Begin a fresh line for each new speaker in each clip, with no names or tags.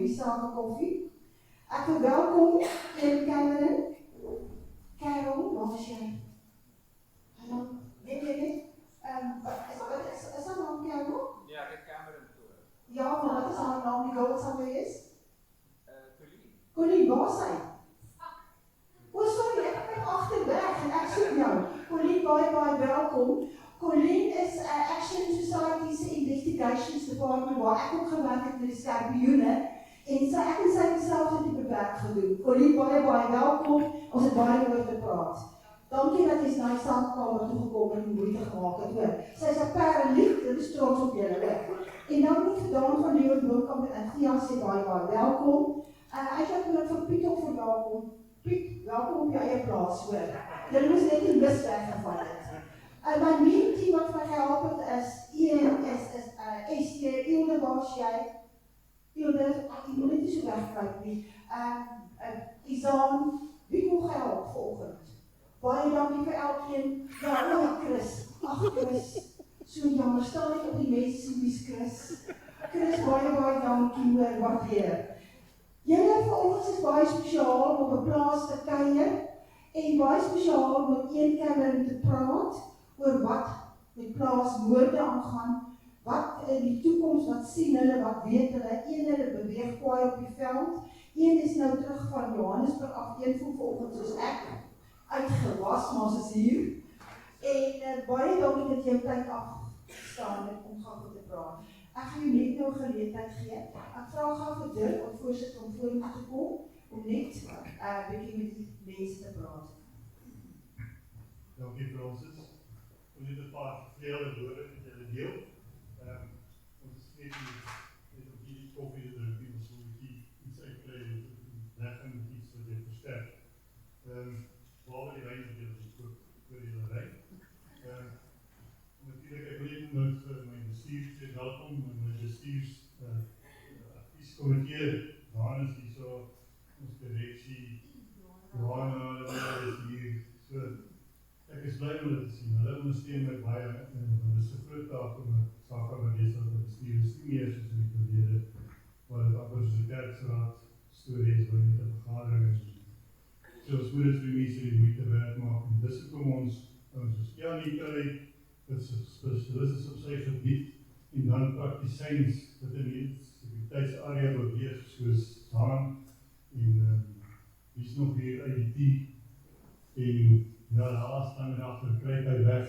hierdie sake koffie. Ek verwelkom in Cameron. Carol, waar is jy? Hallo, weet jy dit? Is haar naam Carol?
Ja, ek het Cameron toe.
Ja, maar wat is haar naam? Die girl sal wees?
Colleen.
Colleen, waar is sy? O, sorry, ek het agterweg en ek soek jou. Colleen, baie welkom. Colleen is Action Society's Investigations Department waar ek ook gewerk het met die skorpioene en ek en sy self het die werk gedoen. Colleen, baie welkom. Ons het baie oor te praat. Dankie dat jy na die saamkamer toe gekom en moeite gemaak het, hoor. Sy is 'n paraliek, dit is trots op julle, hoor. En dan moet gedaan van Leon Bokamp en Gia sê baie welkom. Eigenlijk wil ek vir Piet ook verwelkom. Piet, welkom op jou eie plaas, hoor. Julle moes net die mis weggeval het. My main team wat my gehelp het is Ess-Jee, Hilgard, waar is jy? Hilgard, ek moet net nie so wegkryp nie. Liaison, wie kon gehelp vanoggend? Baie dankie vir elkeen. Ja, Chris. Ag, Chris. So jammer, stel net op die mense wie's Chris. Chris, baie dankie, hoor, waardeer. Julle vanoggend is baie spesiaal om op 'n plaas te kuier en baie spesiaal om met een Cameron te praat oor wat met plaasmoorde aangaan, wat in die toekoms, wat sien hulle, wat weet hulle, hulle beweeg kwaai op die veld, een is nou terug van Johannesburg af, een van vanoggend soos ek, uitgewas, maar sy is hier, en baie dankie dat jy tyd afstaan met om gaan te praat. Ek gaan jou net nou geleentheid gee. Ek vra gou vir Dirk om voorsitter om vorentoe te kom om net bietjie met die mense te praat.
Dankie Francis. Ons het 'n paar vele woorde met julle deel. Ons is net op hierdie koffie te drink, ons wil iets uitkry reg met iets wat jy versterk. Behalwe die wyn wat julle koop vir julle ry. Natuurlijk, ek wil net nou vir my bestuur sê welkom en my bestuurs advieskomitee, Doran is hier so, ons direksie, Doran is hier, so, ek is blij om dit te sien, hulle ondersteun my baie, en dit is 'n groot taak om 'n saak aan my bestuur is nie meer soos in die verlede, waar het amper soos 'n kerksraad storie is, waar jy met 'n vergadering is, so ons moet dit vir mense die moeite werd maak, en dis hoekom ons soos Janie kry, dit is spesialisties op sy gebied en dan praktisyns wat in die sekuriteitsarea beweeg soos Haan en wie is nog hier IDT en ja, daar staan en agter kry hy weg.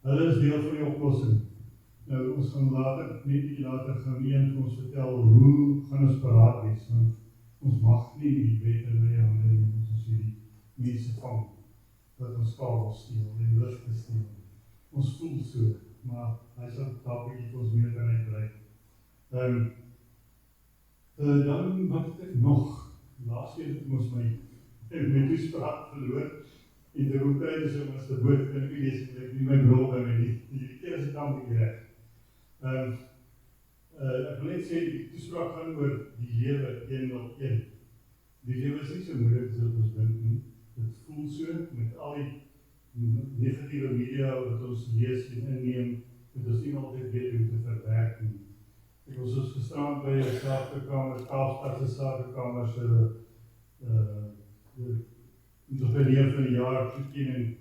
Hulle is deel van die oplossing. Nou ons gaan later gaan een van ons vertel hoe gaan ons paraat wees, want ons mag nie die wet in my hande neem, ons hierdie mense vang wat ons kabel steel en ligte steel. Ons voel so, maar hy sal daar bietjie vir ons meer kan uitbrei. Dan wat het ek nog? Laas keer het ons my toespraak verloor en die roepkruid is om as die boot kan ek nie lees, ek nie my bril by my nie. Die keer is het dan bietjie reg. Ek wil net sê, die toespraak gaan oor die lewe 101. Die lewe is nie so moeilik as wat ons dink nie. Dit voel so, met al die negatieve media wat ons lees en inneem, het ons nie altyd weet hoe te verwerk nie. Ek was ons gestrand by 'n sakekamer, Kaapstadse sakekamer se entrepreneur van die jaar toekenning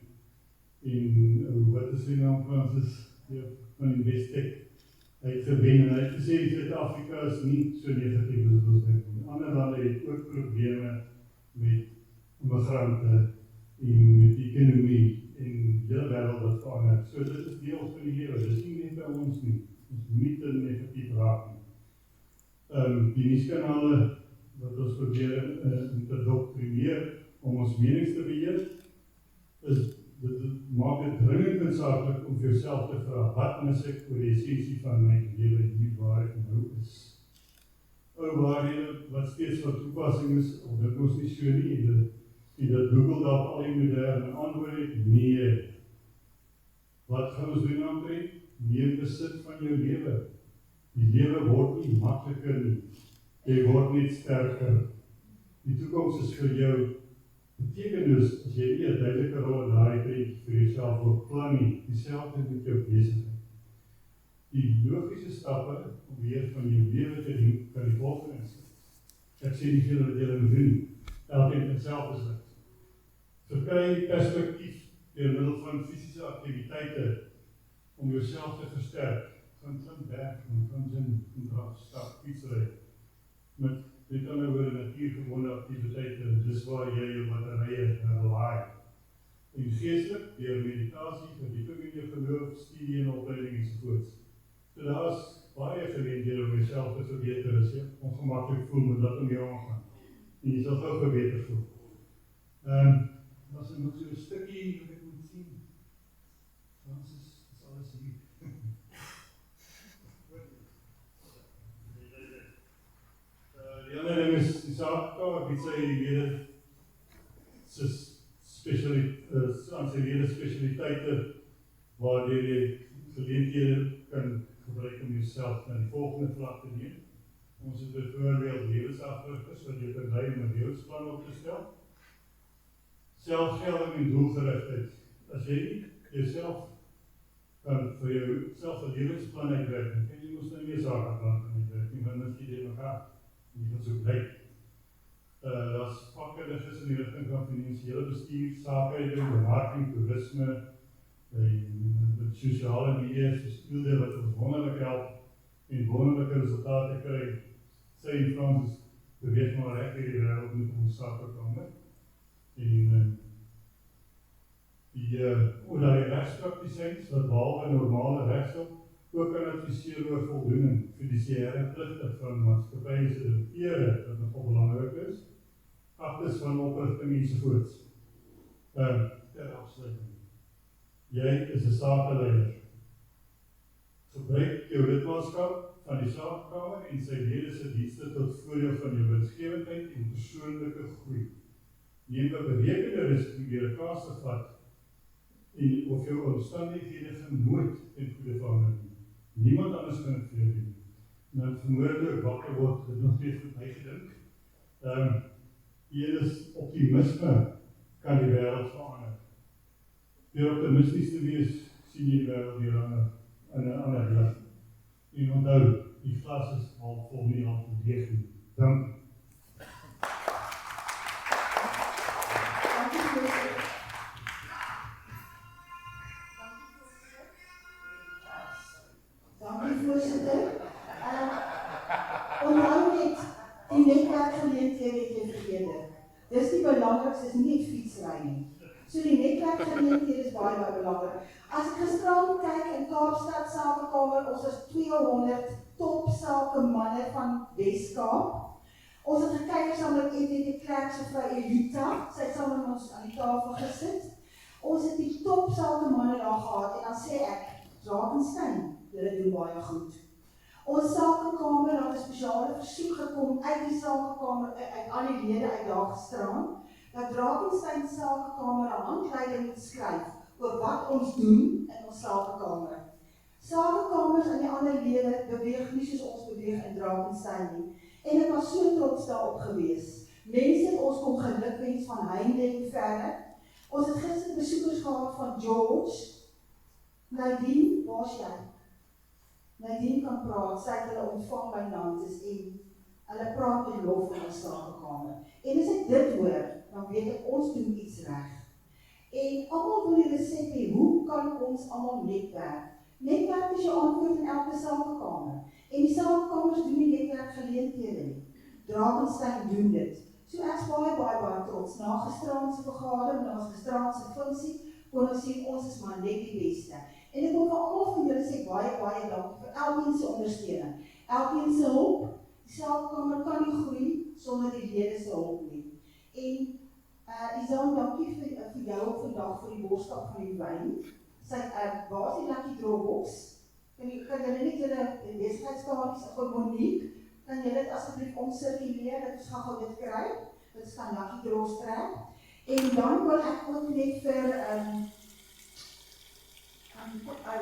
en wat is die naam Francis van Investec uitgewen en hy het gesê Suid-Afrika is nie so negatief as ons dink nie. Ander lande het ook probleme met immigrante en met die ekonomie en die hele wêreld wat verander. So dit is deel van die lewe, dit is nie net by ons nie. Ons moet te negatief raak nie. Die nuuskanale wat ons probeer te doktrineer om ons menings te beheer, dit maak dit dringend noodsaaklik om vir jouself te vra, wat mis ek oor die essensie van my lewe hier waar ek nou is? Waarhede wat steeds van toepassing is, of dit ons nie so nie, en dat Google daar al die moderne antwoord het, nee. Wat gaan ons doen aantrek? Neem besit van jou lewe. Die lewe word nie makliker nie. Jy word net sterker. Die toekoms is vir jou. Beteken dus, as jy nie 'n duidelike rol in daai prentjie vir jouself wil plan nie, dieselfde met jou besigheid. die logiese stappe om weer van jou lewe te doen, kan die volgende insit. Ek sê nie veel wat julle moet doen, elkeen kan self besluit. Verkry perspektief deur middel van fisiese aktiwiteite om jouself te versterk. Gaan klim berg, gaan gym, draf, stap, fietsry. Met ander woorde natuurgewone aktiwiteite, dis waar jy jou batterye laai. En geestelik, deur meditasie, verdieping in jou geloof, studie en opleiding ensovoorts. So daar is baie geleenthede om jouself te verbeter as jy ongemaklik voel met wat om jou aangaan. En jy sal gou verbeter voel. As nog so 'n stukkie wat ek moet sien. Francis, is alles hier. Die ander ding is die saakkamer, wie sy lede aan sy lede spesialiteite waardeur jy geleenthede kan gebruik om jouself na die volgende vlak te neem. Ons het byvoorbeeld lewensafrigters wat jy kan lei om 'n lewensplan op te stel. Selfgelding en doelgerigtheid. As jy jouself kan vir jouself 'n lewensplan uitwerk, kan jy mos nou nie 'n sakeplan uitwerk nie, want dan skiet jy mekaar. Jy gaan so bly. Daar's vakkundiges in die rigting van finansiële bestuur, sakehouding, bemarking, toerisme, met sosiale media, soos wat ons wonderlik help en wonderlike resultate kry. Sy en Francis beweeg maar reg deur die wêreld met ons sakekamer. En die regspraktisyns wat behalwe normale regshulp ook kan adviseer oor voldoening, fiduciêre pligte van maatskappye se direkteure wat nogal belangrik is, aktes van oprigting ensovoorts. Ter afsluiting. Jy is 'n sakeleier. Gebruik jou lidmaatskap van die sakekamer en sy lede se dienste tot voordeel van jou winsgewendheid en persoonlike groei. Neem 'n berekende risiko deur 'n kans te vat en of jou omstandighede nooit ten goeie verander nie. Niemand anders kan dit vir jou doen. En dan vermoedelijk wakker word, dit nog steeds goed uitgedink. Hier is optimisme kan die wêreld verander. Deur optimisties te wees, sien jy die wêreld weer in 'n ander lig. En onthou, die glas is half vol, nie half leeg nie. Dankie.
Dankie voorsitter. Onthou net, die netwerkgeleenthede het jy vergeet. Dis die belangrikste, is nie net fietsry nie. So die netwerkgeleenthede is baie belangrik. As ek gisteraan kyk in Kaapstad Sakekamer, ons is 200 top sakemanne van Weskaap. Ons het gekyk saam met die Klerk se vrou Elita, sy het saam met ons aan die tafel gesit. Ons het die top sakemanne daar gehad en dan sê ek, Drakenstein, julle doen baie goed. Ons sakekamer, daar het 'n spesiale versoek gekom uit die sakekamer, uit al die lede uit daar gisteraan, dat Drakenstein sakekamer 'n handleiding moet skryf oor wat ons doen in ons sakekamer. Sakekamers en die ander lede beweeg nie soos ons beweeg in Drakenstein nie. En ek was so trots daarop gewees. Mense het ons kom gelukwens van heinde en verre. Ons het gister besoekers gehad van George. Nadine, waar is jy? Nadine kan praat, sy het hulle ontvang by Nantes en hulle praat met lof in ons sakekamer. En as ek dit hoor, dan weet ek ons doen iets reg. En almal wil die resep hê, hoe kan ons almal netwerk? Netwerk is jou antwoord in elke sakekamer. En die sakekamers doen die netwerkgeleenthede nie. Drakenstein doen dit. So ek is baie trots. Na gisteraand se vergadering, na ons gisteraand se funksie, kon ons sien ons is maar net die beste. En ek wil vir almal van julle sê baie dankie vir elkeen se ondersteuning. Elkeen se hulp. Die sakekamer kan nie groei sonder die lede se hulp nie. En Isaan, dankie vir jou vandag vir die boodskap van die wyn. Sy waar is die lucky draw box? Kan julle net julle besigheidskaartjies vir Monique, kan julle dit asseblief omsirkuleer, dat ons gaan dit kry, dat ons gaan lucky draws trek. En dan wil ek ook net vir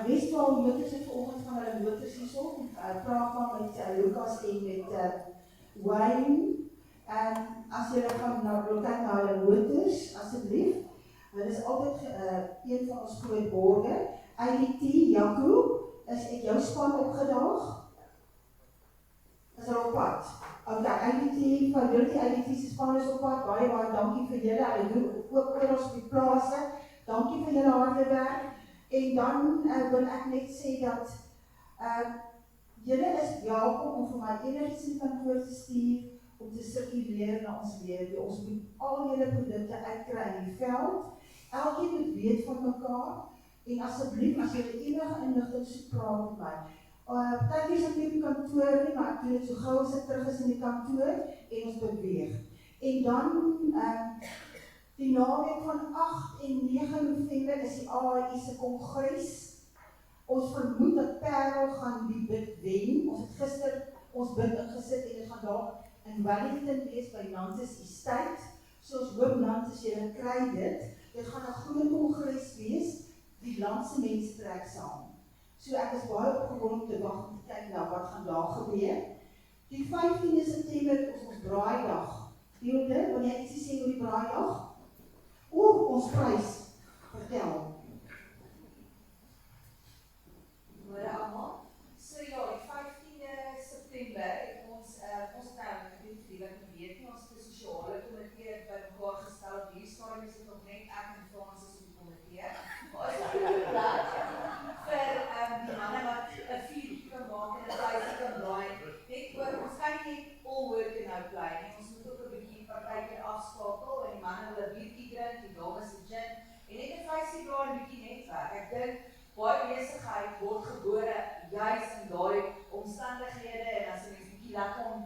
Westwaal motors het vanoggend van hulle motors hierso, praat maar met Lucas en met Wayne. As julle gaan kyk na hulle motors, asseblief. Hulle is altyd een van ons groot borge. IDT, Jaco, het jou span opgedaag? Is hulle op pad? IDT, Fidelity IDT se span is op pad, baie dankie vir julle, hulle doen ook oor ons op die plase, dankie vir julle harde werk, en dan wil ek net sê dat julle is welkom om vir my enigiets in kantoor te stuur, om te sirkuleer na ons weer, ons moet al julle produkte uitkry in die veld, elkeen moet weet van mekaar, en asseblief, as julle enige inligting soek, praat met my. Partykeer is ek nie op die kantoor nie, maar ek doen dit so gauw as ek terug is in die kantoor en ons beweeg. En dan, die naweek van 8 en 9 November is die AAI se kongres. Ons vermoed dat Parel gaan die bid wen. Ons het gister ons bid ingesit en dit gaan daar in Wellington wees by Nantes Estate. So ons hoop Nantes, julle kry dit. Dit gaan 'n groot kongres wees, die landse mense trek saam. So ek is baie opgewonde om te wag om te kyk na wat gaan daar gebeur. Die 15de September is ons braaidag. Deelde, wil jy ietsie sê oor die braaidag? Ons prys. Vertel.
Goeie almal. So ja, die 15de September het ons ek weet vir die wat nie weet nie, ons het 'n sosiale komitee bymekaar gestel. Op hierdie stadium is dit nog net ek en Frans is op die komitee. Maar ons het geplan vir die manne wat 'n vuur kan maak en 'n tuisie kan braai. Net oor, ons kan nie net all work and no play nie. Ons moet ook 'n bietjie partykeer afskakel en die manne wil 'n biertjie drink, die dames 'n gin en net 'n vuisie braai en 'n bietjie netwerk. Ek dink baie besigheid word gebore juis in daai omstandighede en as 'n mens bietjie lekker om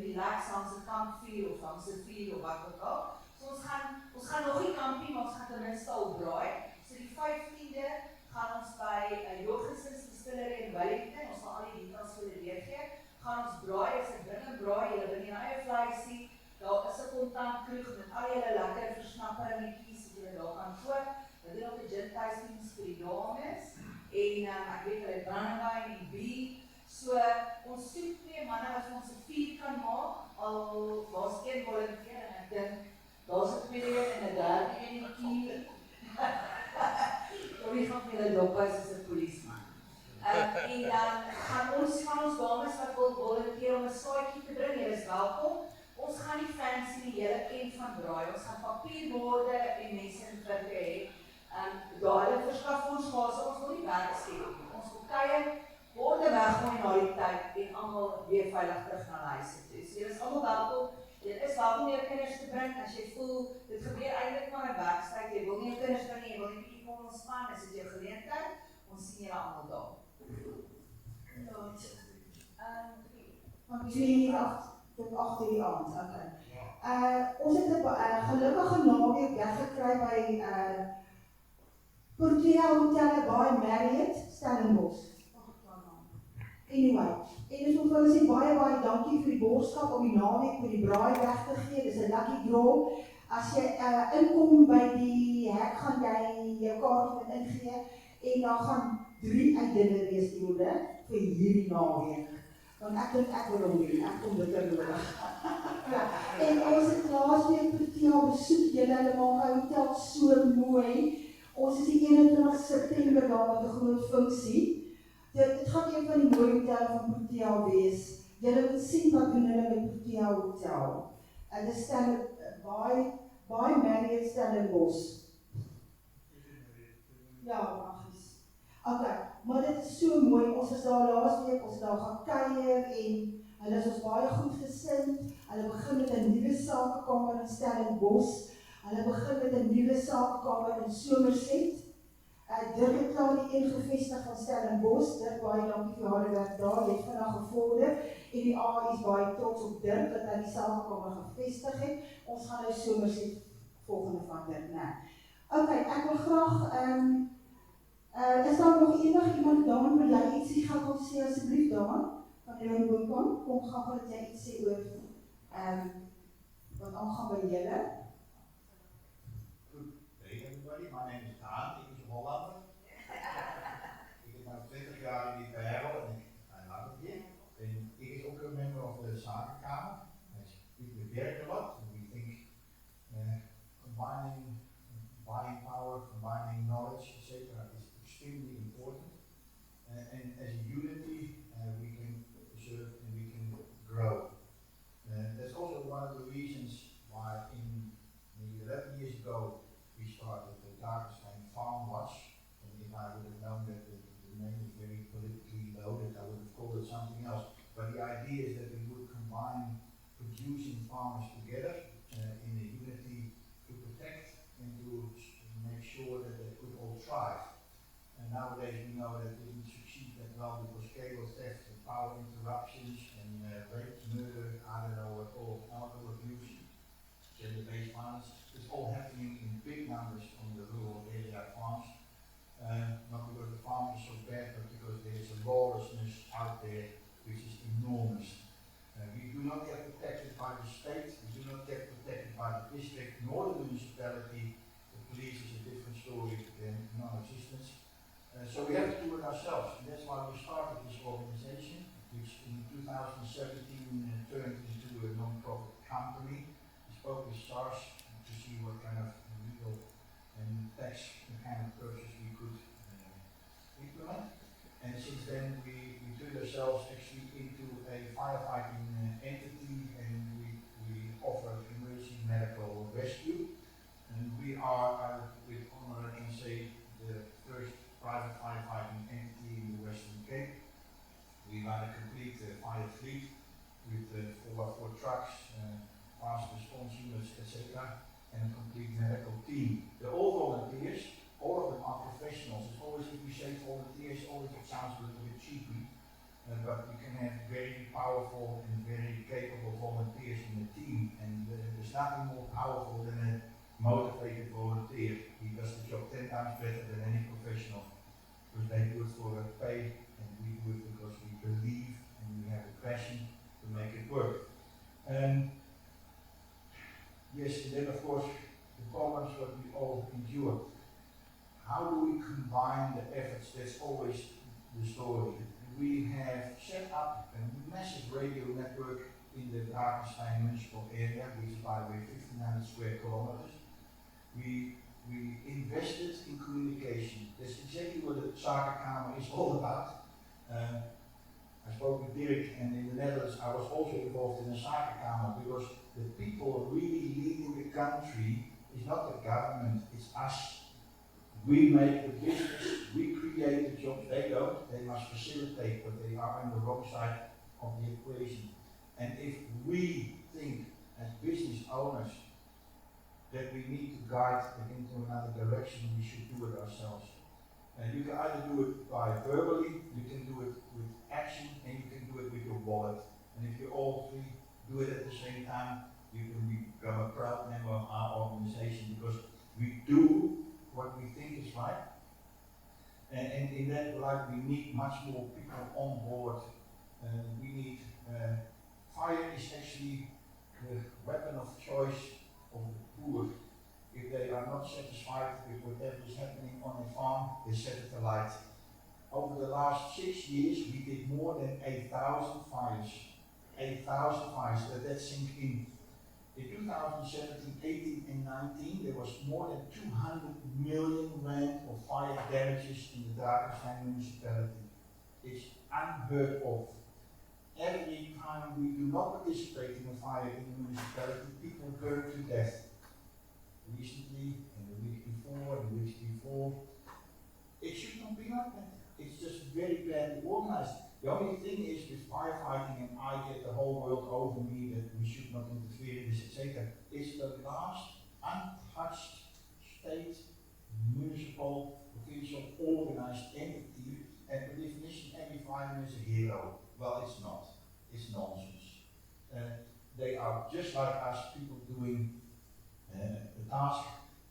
relax aan 'n kampvuur of aan 'n vuur of wat ook al. So ons gaan nog nie kampie, maar ons gaan ten minste al braai. So die 15de gaan ons by Drakenstein Distillery in Wellington, ons gaan al die details vir julle weergee, gaan ons braai, as ek bring 'n braai, julle bring julle eie vleisie, daar is 'n kontant kroeg met al julle lekker versnappermetjies wat julle daar kan koop. We doen ook 'n gin tastings vir die dames en ek weet hulle brandewyn en bier. So ons soek 2 manne wat ons 'n vuur kan maak, al daar's 1 volunteer en ek dink daar's 'n tweede en 'n derde enetjie. Wie gaan vir hulle dophuis as 'n polisieman. En dan gaan ons dames wat wil volunteer om 'n saaitjie te bring, julle is welkom. Ons gaan nie fancy die hele tent van braai, ons gaan papierborde en mense in virke hê. Daar hulle verskaf ons gase, ons wil nie werk skep nie. Ons wil kuier, borde weggooi na die tyd en almal weer veilig terug na huis toe. So julle is almal welkom. Dit is welkom om jou kinders te bring as jy voel, dit gebeur eintlik maar 'n werkstyd, jy wil nie jou kinders bring nie, jy wil nie bietjie kom ontspan, is dit jou geleentheid, ons sien julle almal daar.
Van 2 tot 8 uur die aand, okay. Ons het 'n gelukkige naweek weggekry by Protea Hotel by Marriott, Stellenbosch. Anyway, en ons wil sê baie dankie vir die boodskap om die naweek vir die braai weg te gee. Dis 'n lucky draw. As jy inkom by die hek, gaan jy jou kaartjie moet ingee en dan gaan 3 uit dinge wees Hilde vir hierdie naweek. Want ek dink ek wil hom doen, ek kom dit nodig. En ons het laasweek Protea besoek, hulle maak 'n hotel so mooi. Ons is die 21 September daar met 'n groot funksie. Dit gaan een van die mooi hotelle van Protea wees. Julle moet sien wat doen hulle met Protea Hotel. En dit stel baie Marriott Stellenbosch. Ja, magies. Okay, maar dit is so mooi. Ons was daar laasweek, ons het daar gaan kuier en hulle is ons baie goed gesind. Hulle begin met 'n nuwe sakekamer in Stellenbosch. Hulle begin met 'n nuwe sakekamer in Somerset. Dirk het klaar die een gevestig van Stellenbosch. Dirk, baie dankie vir harde werk daar. Jy het vandag gevorder en die AA is baie trots op Dirk dat hy die sakekamer gevestig het. Ons gaan nou Somerset volgende van Dirk, né? Okay, ek wil graag is daar nog iemand daar wil jy ietsie gaan sê asseblief daar? Van jou boekkom, kom gaan dat jy iets sê oor wat aangaan by julle.
Hey everybody, my name is Daan, ik ben Hollander. Ik heb nu 20 jaar in die Parel en ik laat het hier. En ik is ook een member van de zakenkamer. We werken wat. We think combining buying power, combining knowledge, etc. is extremely important. But the idea is that we would combine producing farmers together in a unity to protect and to make sure that they could all thrive. And nowadays we know that we didn't succeed that well because cable theft and power interruptions and rape, murder, I don't know what all, alcohol abuse, gender-based violence, it's all happening in big numbers on the rural area farms. Not because the farming is so bad, but because there is a lawlessness out there which is enormous. We do not get protected by the state, we do not get protected by the district, nor the municipality. The police is a different story than non-existence. So we have to do it ourselves, and that's why we started this organization, which in 2017 turned into a non-profit company. We spoke with SARS to see what kind of legal and tax kind of process we could implement. And since then we turned ourselves actually into a firefighting entity, and we offer emergency medical rescue. And we are, with honor I can say, the first private firefighting entity in the Western Cape. We run a complete fire fleet with 4x4 trucks, fast response units, etc., and a complete medical team. They're all volunteers, all of them are professionals. It's always, if we say volunteers, always it sounds a little bit cheapy, but we can have very powerful and very capable volunteers in the team, and there's nothing more powerful than a motivated volunteer. He does the job 10 times better than any professional, because they do it for a pay, and we do it because we believe and we have a passion to make it work. Yes, and then of course the problems that we all endure. How do we combine the efforts? That's always the story. We have set up a massive radio network in the Drakenstein municipal area, which is by the way 1,500 square kilometers. We invested in communication. That's exactly what the Zakenkamer is all about. I spoke with Dirk, and in the Netherlands I was also involved in the Zakenkamer, because the people really leading the country is not the government, it's us. We make the business, we create the jobs, they don't, they must facilitate, but they are on the wrong side of the equation. And if we think as business owners that we need to guide it into another direction, we should do it ourselves. You can either do it by verbally, you can do it with action, and you can do it with your wallet. And if you all three do it at the same time, you can become a proud member of our organization, because we do what we think is right. And in that light, we need much more people on board. We need, fire is actually the weapon of choice of the poor. If they are not satisfied with whatever is happening on a farm, they set it alight. Over the last 6 years, we did more than 8,000 fires. 8,000 fires, let that sink in. In 2017, 18 and 19, there was more than 200 million rand of fire damages in the Drakenstein municipality. It's unheard of. Every time we do not participate in a fire in the municipality, people burn to death. Recently, and the week before, and the weeks before, it should not be like that. It's just very badly organized. The only thing is with firefighting, and I get the whole world over me that we should not interfere in this, etc. It's the last untouched state, municipal, provincial, organized entity, and by definition every fireman is a hero. Well, it's not. It's nonsense. They are just like us, people doing the task,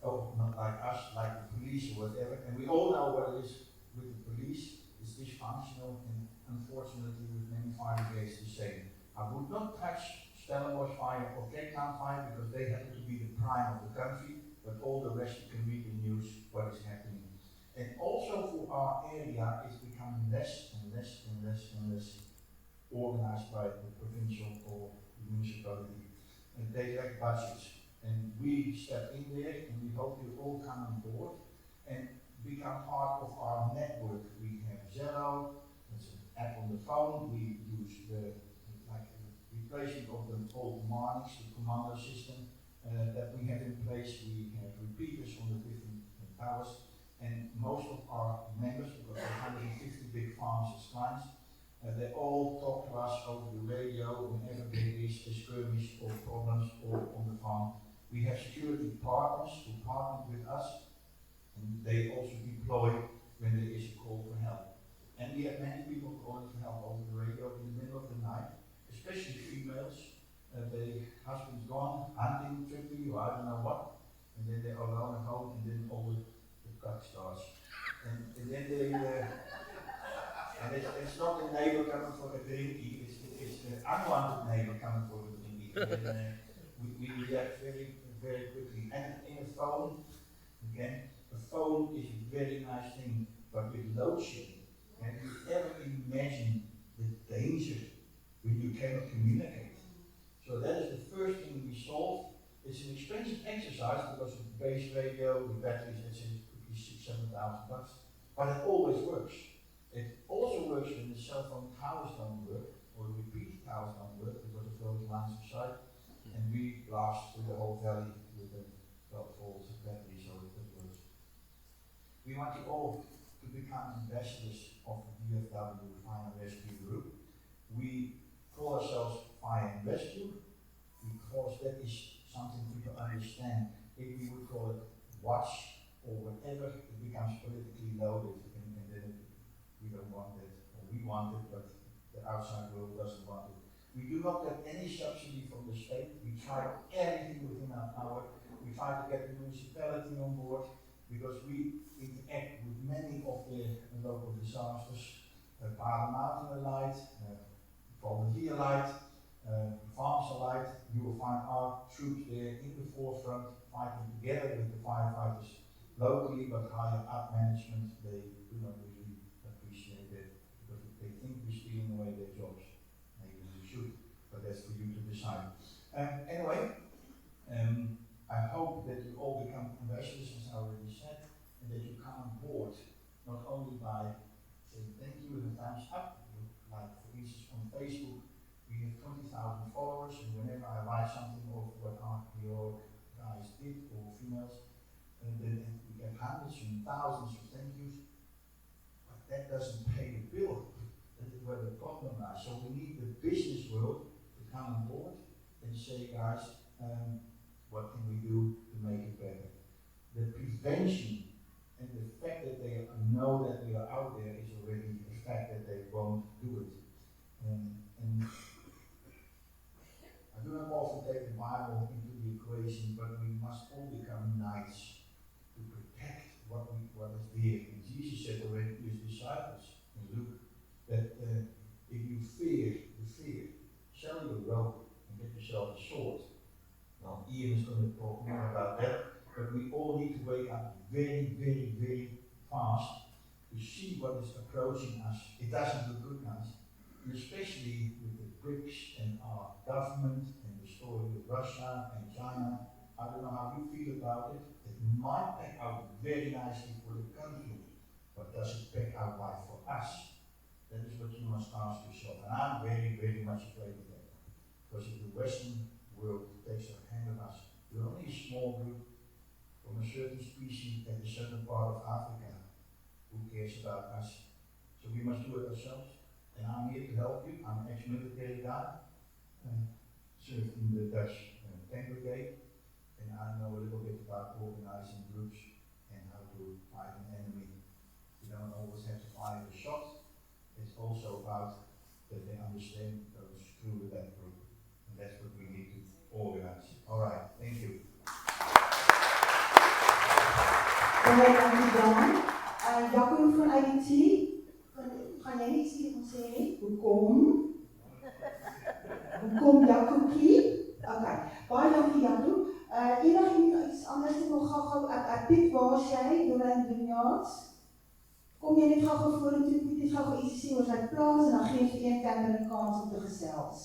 oh, not like us, like the police or whatever, and we all know what it is with the police. It's dysfunctional, and unfortunately with many fire brigades the same. I would not touch Stellenbosch fire or Cape Town fire because they happen to be the prime of the country, but all the rest you can read the news what is happening. And also for our area, it's becoming less and less and less and less organized by the provincial or the municipality, and they lack budgets. And we step in there, and we hope you all come on board and become part of our network. We have Zello, that's an app on the phone. We use the replacement of the old Marnix, the commando system that we have in place. We have repeaters on the different towers, and most of our members, because we have 150 big farms as clients, They all talk to us over the radio whenever there is a skirmish or problems or on the farm. We have security partners who partner with us, and they also deploy when there is a call for help. And we have many people calling for help over the radio in the middle of the night, especially females. Their husband's gone hunting, tripping, or I don't know what, and then they're alone at home, and then all the cut starts. And then they, and it's not the neighbor coming for a drinkie, it's the unwanted neighbor coming for a drinkie. And we react very, very quickly. And in a phone, again, a phone is a very nice thing, but with load shedding, can you ever imagine the danger when you cannot communicate? So that is the first thing we solve. It's an expensive exercise because of the base radio, the batteries, etc. could be $6,000-7,000, but it always works. It also works when the cell phone towers don't work, or the repeater towers don't work because of those lines of sight, and we blast through the whole valley with a 12-volt battery, so it works. We want you all to become ambassadors of the DFW Fire and Rescue Group. We call ourselves Fire and Rescue because that is something people understand. If we would call it watch or whatever, it becomes politically loaded, and then we don't want it, or we want it, but the outside world doesn't want it. We do not get any subsidy from the state. We try everything within our power. We try to get the municipality on board because we interact with many of the local disasters. Paarden Light, Volunteer Light, Farms Light. You will find our troops there in the forefront, fighting together with the firefighters locally, but higher up management, they do not really appreciate it because they think we're stealing away their jobs. Maybe we should, but that's for you to decide. Anyway, I hope that you all become ambassadors, as I already said, and that you come on board, not only by saying thank you and thumbs up, like for instance on Facebook, we have 20,000 followers, and whenever I write something of what our hero guys did, or females, and then we get hundreds and thousands of thank yous, but that doesn't pay the bill. That is where the problem lies. So we need the business world to come on board and say, guys, what can we do to make it better? The prevention and the fact that they know that we are out there is already a fact that they won't do it. And I do not often take the Bible into the equation, but we must all become knights to protect what is there. And Jesus said already to his disciples in Luke that if you fear the fear, sell your robe and get yourself a sword. Now Ian is going to talk more about that, but we all need to wake up very, very, very fast to see what is approaching us. It doesn't look good, guys. And especially with the BRICS and our government and the story with Russia and China. I don't know how you feel about it. It might pack out very nicely for the country, but does it pack out right for us? That is what you must ask yourself. And I'm very, very much afraid of that. Because if the Western world takes a hand on us, we're only a small group from a certain species at the southern part of Africa. Who cares about us? So we must do it ourselves. And I'm here to help you. I'm an ex-military guy, served in the Dutch tank brigade, and I know a little bit about organizing groups and how to fight an enemy. You don't always have to fire the shot. It's also about that they understand those through that group. And that's what we need to organize. All right, thank you.
Dank u Doran. Jaco van Ess-Jee, gaan jij niet zien van zeggen? Hoekom? Hoekom Jacokie? Oké, baie dankie Jaco. Enigiemand iets anders nog gou-gou ek Piet, waar is jy? Doran Winery. Kom jy net gou-gou vorentoe, Piet, net gou-gou iets sê oor sy plaas en dan gee ons vir een kenner 'n kans om te gesels.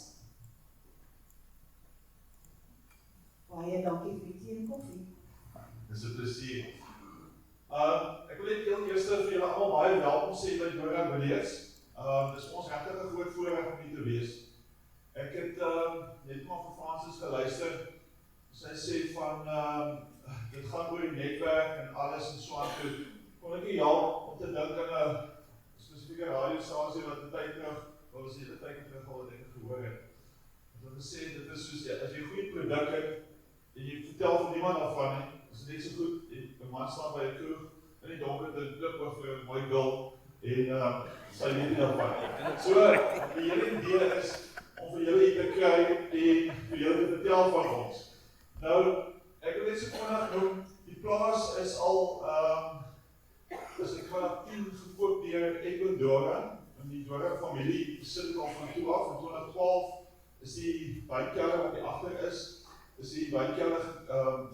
Baie dankie vir die tee en koffie.
Dis 'n plesier. Ek wil net heel eers vir julle almal baie welkom sê by Doran Winery Estate. Dis ons regtig 'n groot voorreg om hier te wees. Ek het net maar vir Francis geluister. Sy sê van dit gaan oor die netwerk en alles en so aan toe. Kon ek nie help om te dink aan 'n spesifieke radiostasie wat 'n tyd terug gesê, dit is soos, as jy 'n goeie produk het, en jy vertel vir niemand daarvan nie, is dit net so goed, 'n man staan by 'n kroeg, in die donker, dit klip oor vir 'n mooi girl, en sy weet nie daarvan. So, die hele idee is, om vir julle te kry, en vir julle te vertel van ons. Nou, ek wil net so vinnig noem, die plaas is al, is in 2010 gekoop deur Edwin Doran, en die Doran familie besit het al van toe af. In 2012 is die wijnkelder wat die achter is die wijnkelder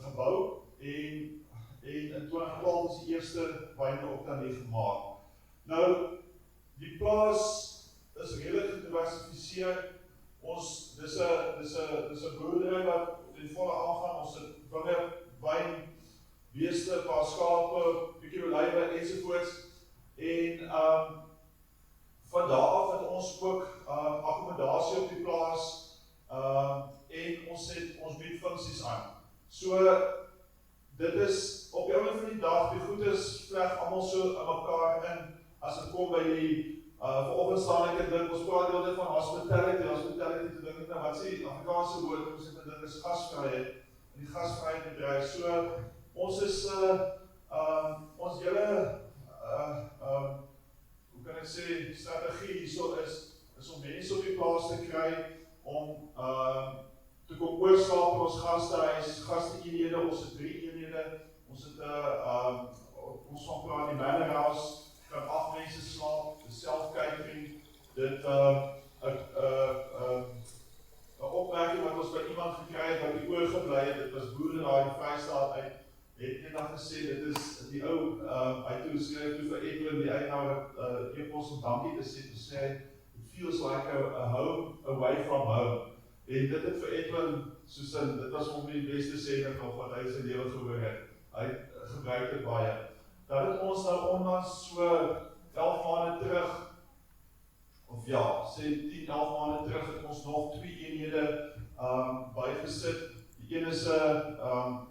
gebouw, en in 2012 is die eerste wijne ook dan nie gemaakt. Nou, die plaas is redelijk gediversificeer. Dis 'n boerdery wat ten volle aangaan. Ons het wingerd, wyn, beeste, paar skape, bietjie olywe ensovoorts. En van daar af het ons ook akkommodasie op die plaas en ons bied funksies aan. So, dit is op die einde van die dag, die goed is vleg almal so in mekaar in, as het kom by die vanoggend staan ek en dink, ons praat heel dit van hospitality te dink, nou wat sê die Afrikaanse woord, ons het dit is gasvryheid, en die gasvryheid bedryf, so, ons is, ons hele, hoe kan ek sê, strategie hierso is om mense op die plaas te kry, om te kom oorslaap in ons gastehuis, gaste-eenhede, ons het 3 eenhede, ons het, ons van praat die manor house, kan 8 mense slaap, die self-catering, dit, 'n opmerking wat ons by iemand gekry het, wat die oorgeblij het, dit was boere daar in die Vrystaat uit, het eendag gesê, dit is die ou, hy toe skryf toe vir Edwin, die eienaar wat e-pos om dankie te sê, it feels like a home away from home. En dit het vir Edwin, soos dit was om die beste sê nog wat hy sy lewe gehoor het. Hy gebruik dit baie. Dat het ons nou onlangs so 11 maande terug, of ja, sê 10-11 maande terug, het ons nog 2 eenhede bygesit. Die ene is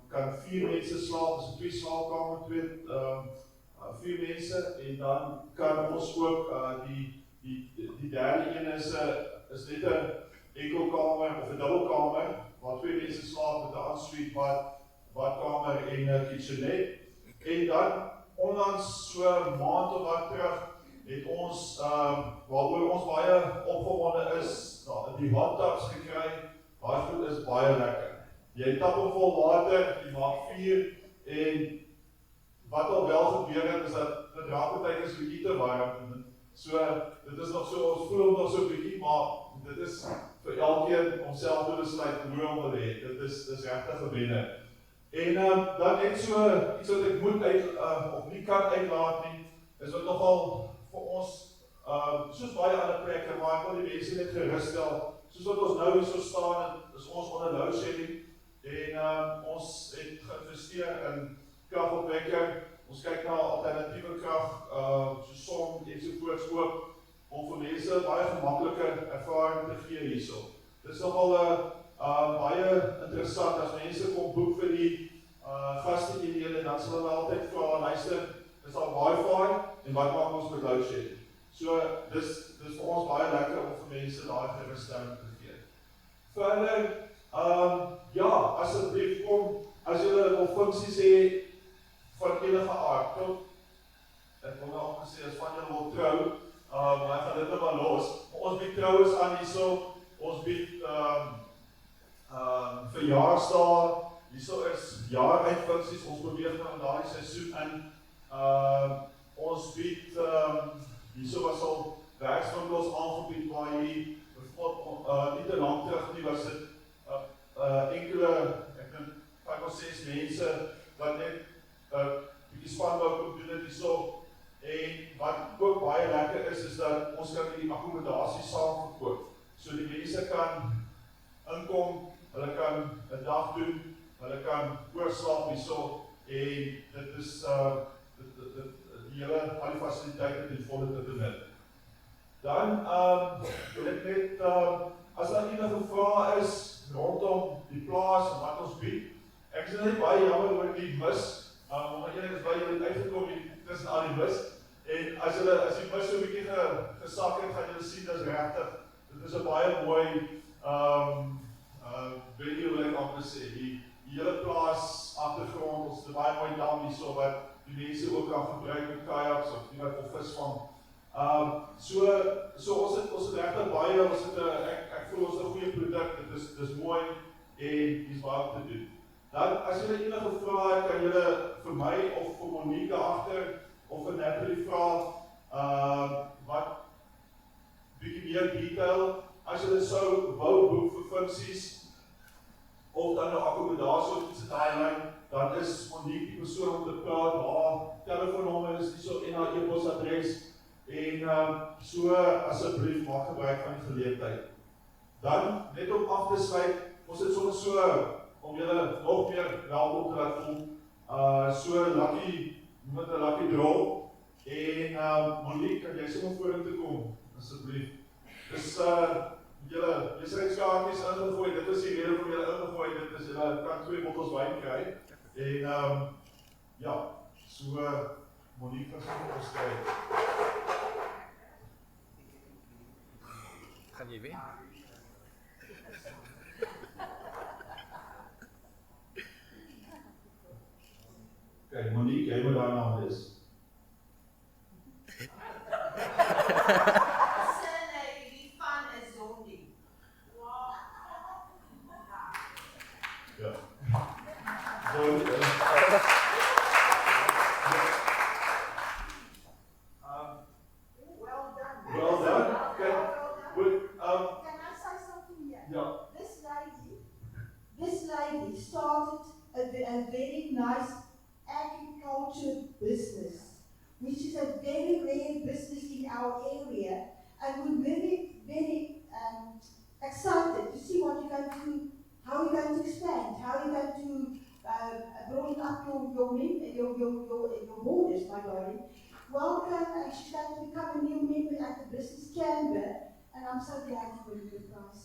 kan 4 mense slaap, is 'n 2 slaapkamer, 4 mense, en dan kan ons ook die derde ene is net 'n enkelkamer of 'n dubbelkamer, waar 2 mense slaap met 'n ensuite badkamer en 'n kitchenette. En dan onlangs so 'n maand of wat terug het ons, waaroor ons baie opgewonde is, die hot tubs gekry. Daai goed is baie lekker. Jy tap hom vol water, jy maak vuur, en wat al wel gebeur het, is dat die draadpartytjie is bietjie te warm. So, dit is nog so, ons voel hom nog so bietjie, maar dit is vir elkeen om self te besluit hoe om te hê. Dit is regtig gewenne. En dan net so iets wat ek moet of nie kan uitlaat nie, is wat nogal vir ons, soos baie ander plekke, maar ek wil die mense net geruststel, soos wat ons nou hierso staan, is ons onder load shedding, en ons het geïnvesteer in kragopwekking, ons kyk na alternatiewe krag, soos son ensovoorts ook, om vir mense baie gemaklike ervaring te gee hierso. Dit is nogal baie interessant, as mense kom boek vir die gaste-eenhede, dan sal hulle altyd vra, luister, is daar Wi-Fi, en wat maak ons met load shedding? So, dis vir ons baie lekker om vir mense daai gerusstelling te gee. Verder, ja, asseblief kom, as julle wil funksies hê van enige aard, tot, ek wil nou ook gesê, as van julle wil trou, maar ek gaan dit nou maar los, maar ons bied trouwens aan hierso, ons bied verjaarsdae, hierso is jaaruitfunksies, ons beweeg nou in daardie seisoen in, ons bied, hierso was al werkswinkels aangebied, waar hier, nie te lang terug nie, was dit enkele, ek dink 5 of 6 mense, wat net bietjie spanbou kom doen het hierso, en wat ook baie lekker is dat ons kan die akkommodasie saam verkoop. So die mense kan inkom, hulle kan 'n dag doen, hulle kan oorslaap hierso, en dit is die hele al die fasiliteite ten volle te benut. Dan wil ek net, as daar enige vrae is rondom die plaas en wat ons bied, ek is net baie jammer oor die mis, maar enig is baie julle uitgekom tussen al die mis, en as die mis so 'n bietjie gesak het, gaan julle sien, dis regtig, dit is 'n baie mooi anders sê, die hele plaas agtergrond, ons het 'n baie mooi dam hierso wat die mense ook kan gebruik met kayaks of die wat of visvang. So ons het regtig baie, ek voel ons het 'n goeie produk, dit is mooi en dis baie te doen. Dan as julle enige vrae het, kan julle vir my of vir Monique agter of vir Natalie vra wat bietjie meer detail. As julle sou wou boek vir funksies of dan nou akkommodasie op iets in daai lyn, dan is Monique die persoon om te praat. Haar telefoonnommer is hierso en haar e-posadres en so asseblief maak gebruik van die geleentheid. Dan net om af te sluit, ons het soms so om julle nog meer welkom te laat voel. So lucky met 'n lucky draw en Monique, kan jy sommer vorentoe kom asseblief. Dus julle besigheidskaartjies ingegooi, dit is die rede van julle ingegooi, dit is julle kan 2 bottels wyn kry. En ja, so Monique kan sommer ons kry.
Gaan jy wen?
Kijk, Monique, jy moet daarna wees. Ja. Well done.
Can I say something here?
Yeah.
This lady started a very nice agriculture business, which is a very rare business in our area, and we're very, very excited to see what you're going to, how you're going to expand, how you're going to broaden up your borders, my darling. Welcome, and she's going to become a new member at the Business Chamber, and I'm so glad you win the prize.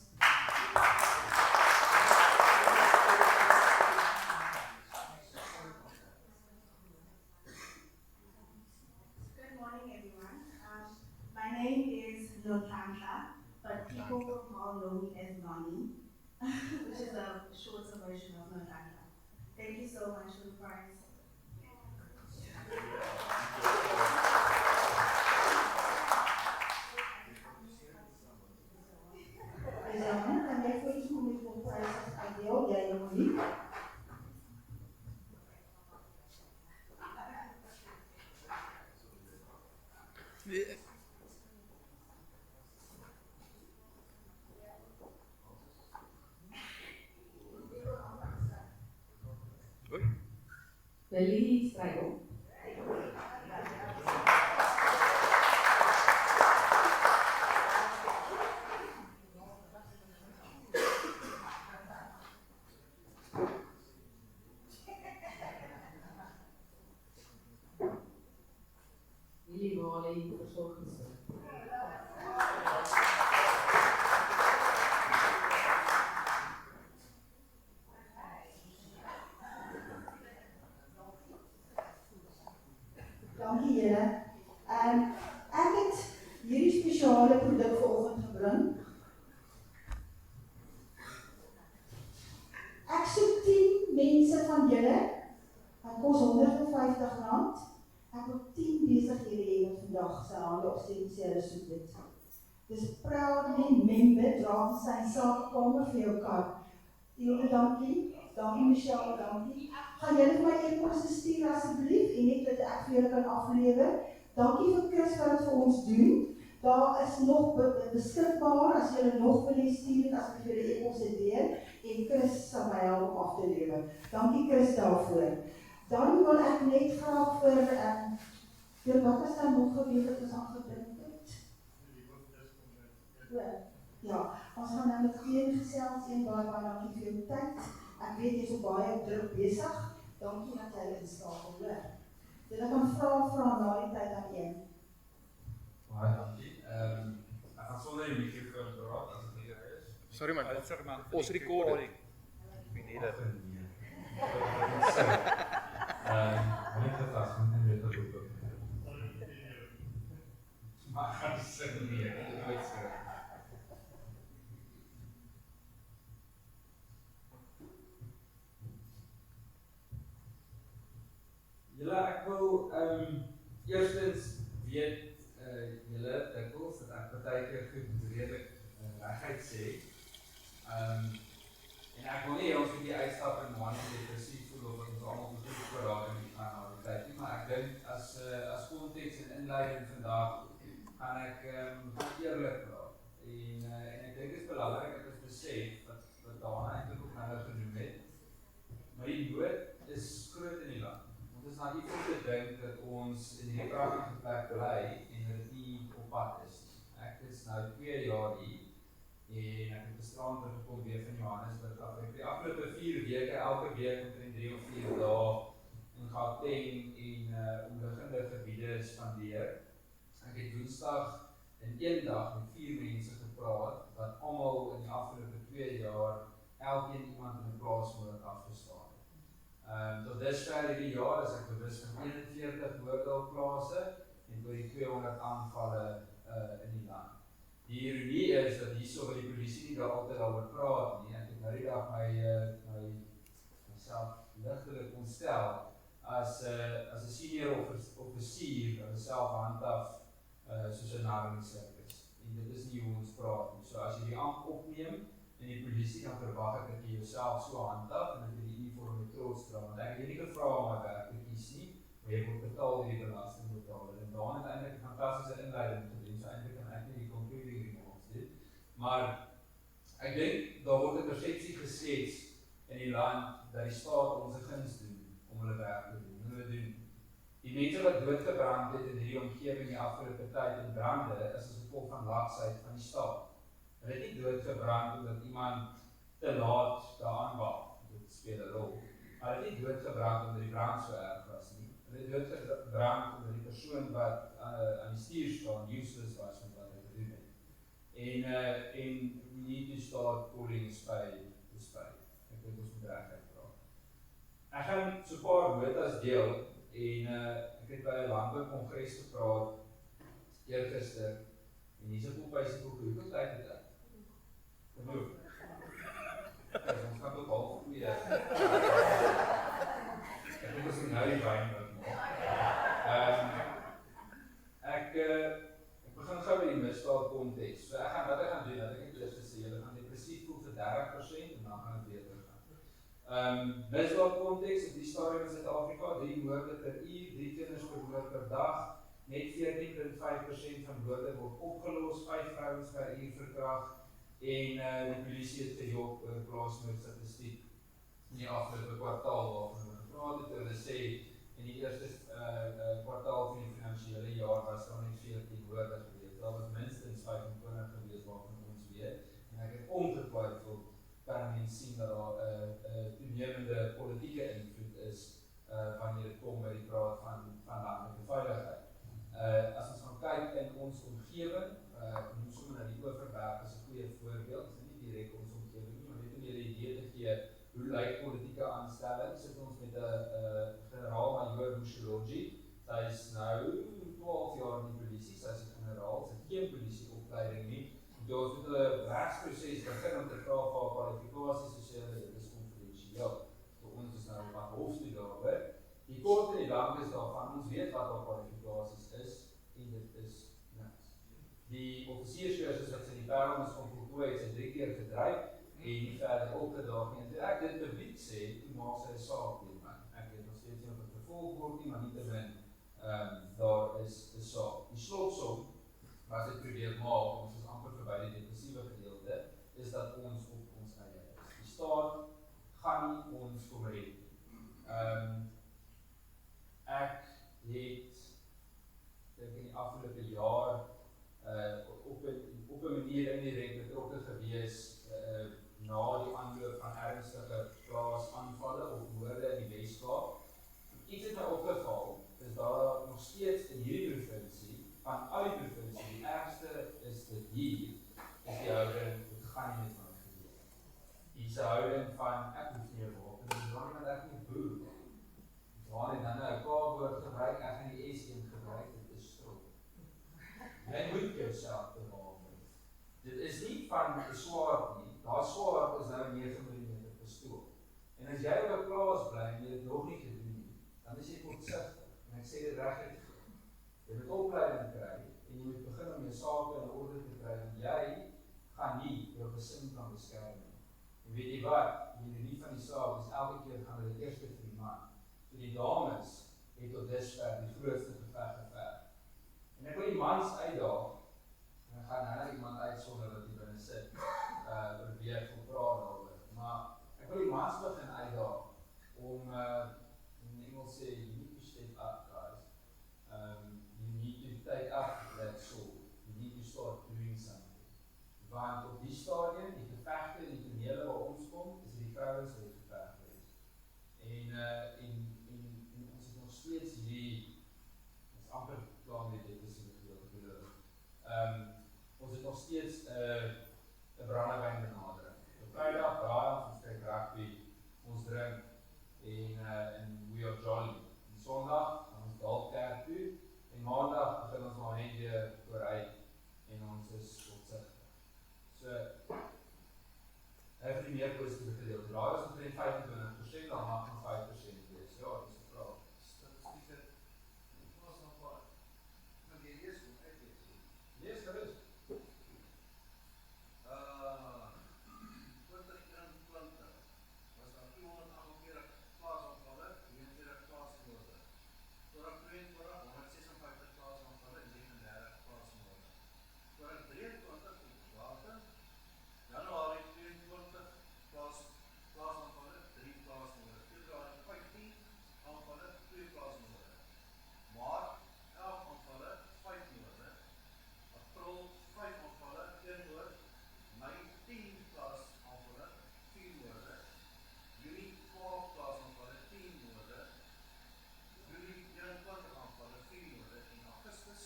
Good morning, everyone. My name is Rautenbach, but people will know me as Nani, which is a shorter version of Rautenbach. Thank you so much for the prize.
Kan jij voor iets doen met de prijs als ideaal? Jij en Monique?
Lily Strijl. Lily Wally, verzorgingsteam.
Dankie julle. Ek het hierdie spesiale produk vanoggend gebring. Ek soek 10 mense van julle. Dit kos R150. Ek wil 10 besighede hê wat vandag se hande opsteek sê hulle soek dit. Dis proudly member Drakenstein Sakekamer vir jou kar. Hilgard, dankie. Dankie Michelle, dankie. Gaan julle vir my e-posse stuur asseblief en net dat ek vir julle kan aflewer. Dankie vir Chris wat dit vir ons doen. Daar is nog beskikbaar as julle nog wil stuur as ek vir julle e-posse deur en Chris sal my help om af te lewer. Dankie Chris daarvoor. Dan wil ek net graag vir wat is daar nog gewees wat ons aangedink het? Ja, ons gaan nou met geen gesels een baie dankie vir jou tyd. Ek weet jy is op baie druk besig. Dankie dat jy inskakel, hoor. Julle kan vra na die tyd aan een.
Baie dankie. Ek gaan sonder die mikrofoon praat as dit nie is.
Sorry man, ons recording.
Wie nie dat nie. Net dat as men weet dat ook. Maar gaan sê nie, ek het nooit sê. En ek wil nie ons die uitstap in manie depressief voel of wat ons allemaal goed voorraad in die gaan na die tyd nie, maar ek dink as konteks en inleiding vandag gaan ek eerlik praat. En ek dink dit is belangrik dat ons besef wat Daan eintlik ook nou genoem het, maar die nood is groot in die land. Ons is naïef om te dink dat ons in die pragtige plek bly en dat dit nie op pad is. Ek is nou 2 jaar hier en ek het gisteraan teruggekom weer van Johannesburg af. Ek het die afgelope 4 weke, elke week omtrent 3 of 4 dae in Gauteng en omliggende gebiede spandeer. Ek het Woensdag in 1 dag met 4 mense gepraat wat almal in die afgelope 2 jaar elkeen iemand in 'n plaasmoord afgestaan het. Tot dusver hierdie jaar is ek bewus van 41 moordplase en oor die 200 aanvalle in die land. Die ironie is dat hierso wil die polisie nie daar altyd daaroor praat nie. Ek het nou die dag myself ligtelik ontstel as 'n senior offisier wat self handhaf soos 'n narr in die sirkus. En dit is nie hoe ons praat nie. So as jy die amp opneem en die polisie dan verwag ek dat jy jouself so handhaf en dat jy die uniform met trots dra. Want ek het nie gevra om my werk te kies nie, maar jy moet betaal die belastingbetaler. En Daan het eintlik 'n fantastiese inleiding gedoen, so eintlik kan ek nie die concluding remarks doen. Maar ek dink daar word 'n persepsie geskets in die land dat die staat ons 'n guns doen om hulle werk te doen. Hulle doen. Die mense wat doodgebrand het in hierdie omgewing die afgelope tyd in brande is as gevolg van laksheid van die staat. Hulle het nie doodgebrand omdat iemand te laat daaraan wag. Dit speel 'n rol. Maar hulle het nie doodgebrand omdat die brand so erg was nie. Hulle het doodgebrand omdat die persoon wat aan die stuur staan useless was met wat hy gedoen het. En we need to start calling a spade a spade. Ek dink ons moet regtig praat. Ek gaan so 'n paar notas deel en ek het by 'n landboukongres gepraat eergister en hier's 'n koppyse boek, hoeveel tyd het ek? Genoeg. Ons gaan tot 2:30. Ek dink ons moet nou die wyn maak. Ek begin gou met die misdaad konteks. So wat ek gaan doen, dat ek net eers gesê, julle gaan depressief voel vir 30% en dan gaan dit weer teruggaan. Misdaad konteks op die stadium in Suid-Afrika, 3 moorde per uur, 3 kinders vermoor per dag, net 14.5% van moorde word opgelos, 5 vrouens per uur verkragt en die polisie het gejok oor plaasmoordstatistiek in die afgelope kwartaal waarvan hulle gepraat het. Hulle sê in die eerste kwartaal van die finansiële jaar was daar net 14 moorde gewees. Daar was minstens 25 gewees waarvan ons weet. En ek het ongetwyfeld kan mens sien dat daar toenemende politieke invloed is wanneer dit kom by die praat van landelike veiligheid. As ons gaan kyk in ons omgewing, noem sommer na die Oeverberg as 'n goeie voorbeeld, dit is nie direk ons omgewing nie, maar net om julle 'n idee te gee hoe lyk politieke aanstelling, sit ons met 'n generaal-majoor Mushilogi. Sy is nou 12 jaar in die polisie, sy is 'n generaal, sy het geen polisieopleiding nie. Toe ons met 'n regsproses begin om te vra vir haar kwalifikasies, soos hulle dit is konfidensieel. So ons is nou wat hoofstuk daaroor. Die kort en die lang is daarvan, ons weet wat haar kwalifikasies is en dit is niks. Die offisierskursus wat sy in die Parel is van voltooi het, sy 3 keer gedryf en nie verder opgedaag nie. En toe ek dit publiek sê, toe maak sy 'n saak teen my. Ek weet nog steeds nie of dit vervolg word nie, maar nietemin daar is 'n saak. Die slotsom wat ek probeer maak, ons is amper verby die depressiewe gedeelte, is dat ons op ons eie is. Die staat gaan nie ons kom red nie. Ek het dink in die afgelope jaar op 'n manier indirek betrokke gewees na die aanloop van ernstige plaasaanvalle of moorde in die Wes-Kaap. Iets het my opgeval, is daar nog steeds in hierdie provinsie, van al die provinsie, die ergste is dit hier, is die houding, dit gaan nie met van gebeur. Hier's 'n houding van, ek hoef nie 'n wapen, dit is waarom ek nie boer. Waar en dan 'n K-woord gebruik, ek gaan die S1 gebruik, dit is strop. Jy moet jouself bewapen. Dit is nie van 'n swaard nie, daar swaard is nou 'n 9mm pistool. En as jy op 'n plaas bly en jy dit nog nie gedoen nie, dan is jy kortsigtig. En ek sê dit reguit. Jy moet opleiding kry en jy moet begin om jou sake in orde te kry, want jy gaan nie jou gesin kan beskerm nie. En weet jy wat, die ironie van die saak is elke keer gaan hulle eerste vir die man. So die dames het tot dusver die grootste geveg geveg. En ek wil die mans uitdaag, en ek gaan nou iemand uitsonder wat hier binne sit, probeer van praat daaroor. Maar ek wil die mans begin uitdaag om, in Engels sê, you need to step up, guys. You need to take up that sword. You need to start doing something. Want op die stadium, die gevegte, die tonele waar ons kom, is die vrouwens wat geveg is. En ons het nog steeds hierdie, ons is amper klaar met dit is in die gedeelte. Ons het nog steeds 'n brandewyn benadering. Op Vrydag, ons kyk rugby, ons drink en we are jolly. En Sondag gaan ons dalk kerk toe en Maandag begin ons maar net weer vooruit en ons is opsigtig. So, vir die meer positieve gedeelte. Daar is omtrent 25%, dan mag nog 5% wees. Ja, dis 'n vraag.
Statistieke, was nog wat. Van die lees moet uitlees.
Lees gerus.
2021 was daar 248 plaasaanvalle, 43 plaasmoorde. 2022 156 plaasaanvalle en 39 plaasmoorde. 2023 later, Januarie 22 plaasaanvalle, 3 plaasmoorde. Februarie 15 aanvalle, 2 plaasmoorde. Maart 11 aanvalle, 5 moorde. April 5 aanvalle, 1 moord. Mei 10 plaasaanvalle, 4 moorde. Junie 12 plaasaanvalle, 10 moorde. Julie 21 aanvalle, 4 moorde. En Augustus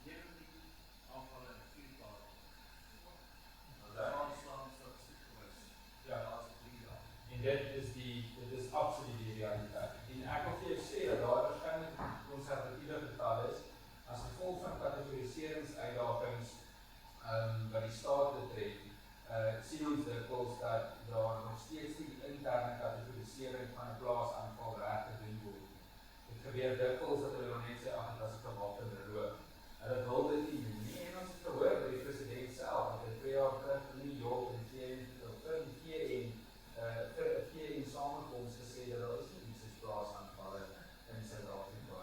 19 aanvalle en 4 plaasmoorde. Daar staan statistiek gewys.
Ja.
Laatste 3 dae.
En dit is absoluut die realiteit. En ek wil vir jou sê dat daar waarskynlik konservatiewe getal is as gevolg van kategoriseringsuitdagings wat die staat betref, sien ons dikwels dat daar nog steeds die interne kategorisering van 'n plaasaanval reg gedoen word. Dit gebeur dikwels dat hulle net sê ag, dit was 'n gewapende roof. Hulle wil dit nie doen nie. En ons het gehoor by die president self dat hy 2 jaar terug in New York en vir 'n VN samekoms gesê dat daar is nie iets soos plaasaanvalle in Suid-Afrika.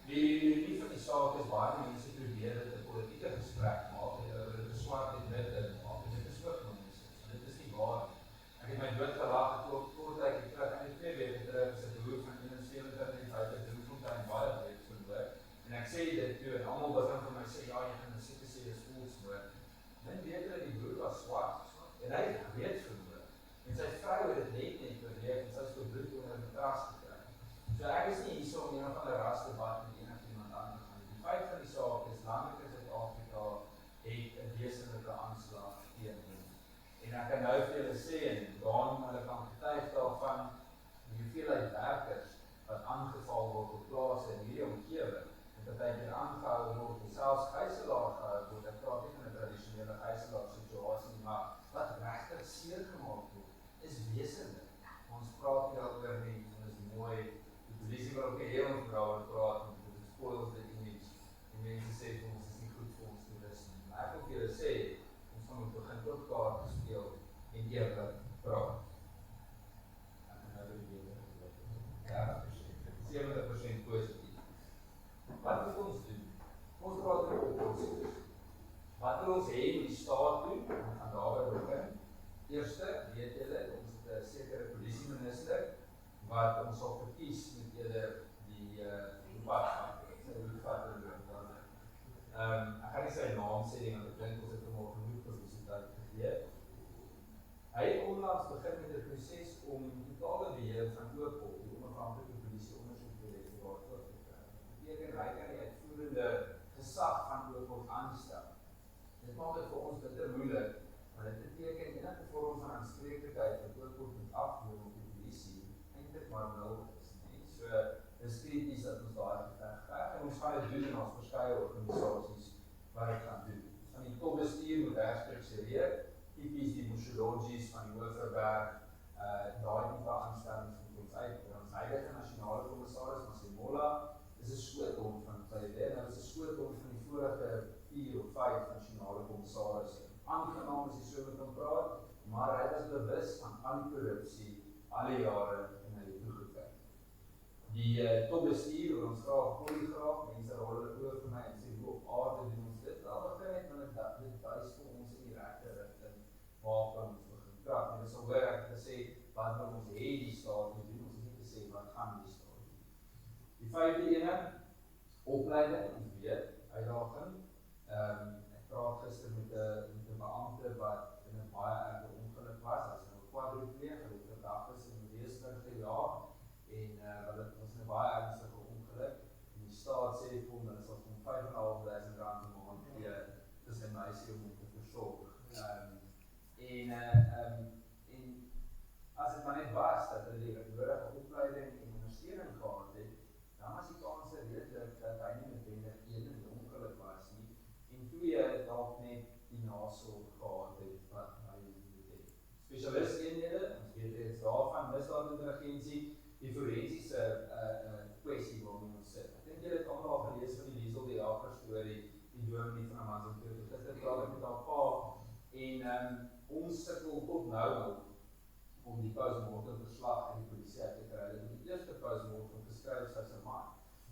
Die ironie van die saak is baie mense probeer dit 'n politieke gesprek maak en hulle wil dit swart en wit maak en dit is ook nonsens. Dit is nie waar nie. Ek het my dood gelag kort terug, eintlik 2 weke terug, is 'n boer van 71 en 50 Drakenstein baie breed verloor. En ek sê dit toe en almal begin vir my sê ja, jy gaan nou seker sê dis volksmoord. Min weet hulle die boer was swart en hy het breed verloor. En sy vrou het dit net oorleef en sy is bloed onder 'n matras gekry. So ek is nie hierso om een of ander rasdebat met enigiemand aan te gaan. Die feit van die saak is landelik in Suid-Afrika het 'n wesenlike aanslag teen hom. En ek kan nou vir julle sê en Doran hulle kan getuig daarvan die hoeveelheid werkers wat aangeval word op plase in hierdie omgewing en partykeer aangehou word en selfs gijslaar gehou word. Ek praat nie van 'n tradisionele gijslaar situasie, maar wat regtig seer gemaak word is wesenlik. Ons praat hier oor nie, en is mooi, die polisie wil ook 'n heel vrouwe praat, en dit spoils the image, en mense sê vir ons is nie goed vir ons toerisme. Maar ek wil vir julle sê, ons gaan moet begin ook kaart speel en eerlik praat. Ek gaan nou die weer 70% positief. Wat moet ons doen? Ons praat oor oplossings. Wat wil ons hê met die staat doen? Ons gaan daarby begin. Eerste, weet julle, ons het 'n sekere polisieminister wat ons sal verkies met eerder die pad van. Ek gaan nie sy naam sê nie, want ek dink ons het hom al genoeg publisiteit gegee. Hy het onlangs begin met 'n proses om die totale beheer van Oopol, die onafhanklike polisie ondersoekdirektoraat oor te kry. Dit beteken hy kan die uitvoerende gesag van Oopol aanstel. Dit maak dit vir ons bitter moeilik. Maar dit beteken enige vorm van aanspreeklikheid wat Oopol moet afneem op die polisie eintlik maar nul is. So dis krities dat ons daai geveg en ons gaan dit doen in ons verskeie organisasies wat dit gaan doen. Ons gaan die topbestuur moet herstruktureer, tipies die Mosjologies van die Hoofverberg, daai tipe aanstellings moet ons uitbring. Ons huidige nasionale kommissaris, Masimola, is 'n skoothond van tyd en hy is 'n skoothond van die vorige 4 of 5 nasionale kommissarisse. Aangenaam as jy so met hom praat, maar hy was bewus van al die korrupsie al die jare in hulle toegekyk. Die topbestuur oor ons graag polygraaf, mense rol hulle oor vir my en sê, hoe op aarde doen ons dit? Wel, begin net met dit wys vir ons in die regte rigting waarvan ons begin praat. En dit is al hoor ek gesê, wat wil ons hê die staat moet doen, ons is nie te sê, wat gaan die staat doen. Die 5de ene, opleiding, ons weet, uitdaging. Ek praat gister met 'n beampte wat in 'n baie erge ongeluk was, as hy 'n quadripleeg, hy het verdag is in Weesburg gejaag, en dit was 'n baie ernstige ongeluk, en die staat sê vir hom, hulle sal hom R5.500 'n maand gee vir sy meisie om hom te versorg. En as dit maar net was, dat hulle die nodige opleiding en ondersteuning gehad het, dan was die kans redelik dat hy nie noodwendig een in die ongeluk was nie, en 2 dalk net die nasorg gehad het wat hy moet hê. Spesialisteenhede, ons weet reeds daarvan, misdaadintelligensie, die forensiese kwessie waarmee ons sit. Ek dink julle het allemaal al gelees van die Liesel die Jager storie, die dominee van 'n man se dood. Gister praat ek met haar pa, en ons sukkel tot nou om die postmortem verslag en die polisie uit te kry. Hulle het die eerste postmortem geskryf as 'n man.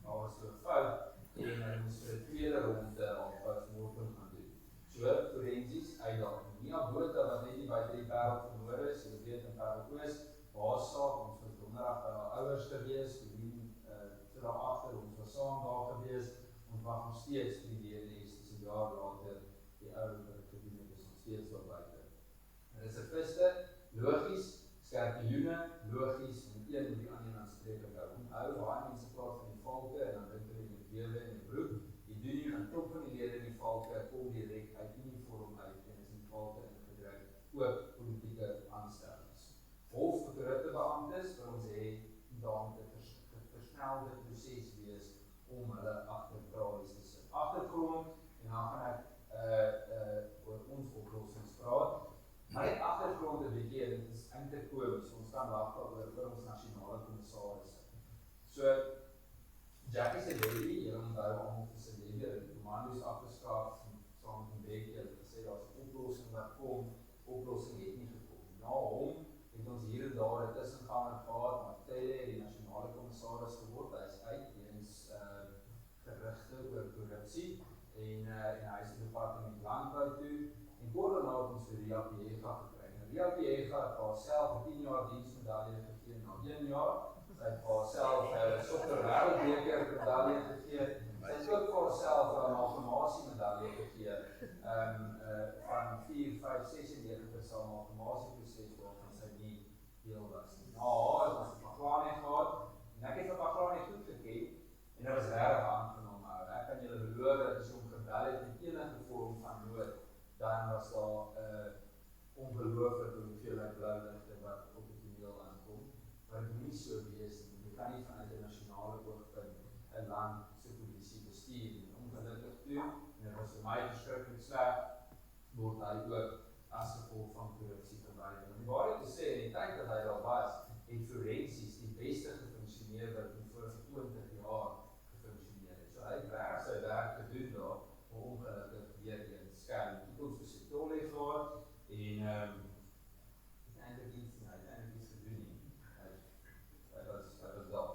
Daar was so 'n fout, en hulle moes vir 'n tweede ronde al postmortem gaan doen. So, forensies uitdaging. Nie al Botha wat net nie buite die Parel vermoor is, jy weet in Parel-Oos, baassaak, ons was donderdag by haar ouers gewees, so daar agter, ons was saam daar gewees, ons wag nog steeds die DNS, dis 'n jaar later, die ou wat ek gedoen het, is nog steeds daar buite. Reserviste, logies, skerpioene, logies, en een moet die ander aanspreeklik hou. Onthou, baie mense praat van die valke, en dan dink hulle in die bewe en die broek, die doen nie aan top van die lede in die valke, kom direk uit uniform uit, en is in die valke ingedruk, ook politieke aanstellings. Of korrupte beamptes, wil ons hê, daar moet 'n versnelde proses wees, om hulle agter tralies te sit. Agtergrond, en dan gaan ek oor ons oplossings praat, maar net agtergrond 'n bietjie, en dit is eintlik komisch, ons kan lag oor ons nasionale kommissaris. So, Jackie se lady, julle onthou almal vir sy lady, die komando is afgeskaaf, saam met 'n beetje, hulle het gesê, daar is 'n oplossing wat kom, oplossing het nie gekom. Na hom, het ons hier en daar 'n tussenganger gehad, maar Taylor het die nasionale kommissaris geword, hy is uit, eens gerigte oor korrupsie, en hy is in die departement landbou toe, en kort daarna het ons vir Ria Piega gekry. Ria Piega het vir haarself 'n 10 jaar diensmedaille gegee na 1 jaar, sy het vir haarself 'n sokker wêreldbeker medaille gegee, sy het ook vir haarself 'n amalgamasie medaille gegee, van 4, 5, 96 se amalgamasieproses waarvan sy nie deel was nie. Na haar het ons Baglani gehad, en ek het vir Baglani goed geken, en dit was regtig aangenaam. Ek kan julle beloof dat as jy hom gebel het met enige vorm van nood, dan was daar ongelooflike hoeveelheid blou ligte wat op die toneel aankom, maar dit moet nie so wees nie. Jy kan nie vanuit 'n nasionale oogpunt 'n land se polisie bestuur nie. Ongelukkig toe, en dit was vir my verskriklik sleg, word hy ook as gevolg van korrupsie verwyder. En die waarheid te sê, in die tyd dat hy daar was, het forensies die beste gefunksioneer wat in vorige 20 jaar gefunksioneer het. So hy het regtig sy werk gedoen daar, maar ongelukkig weer eens skerm. Toekoms vir sy tolle gehad, en eintlik iets gedoen nie. Hy was daar.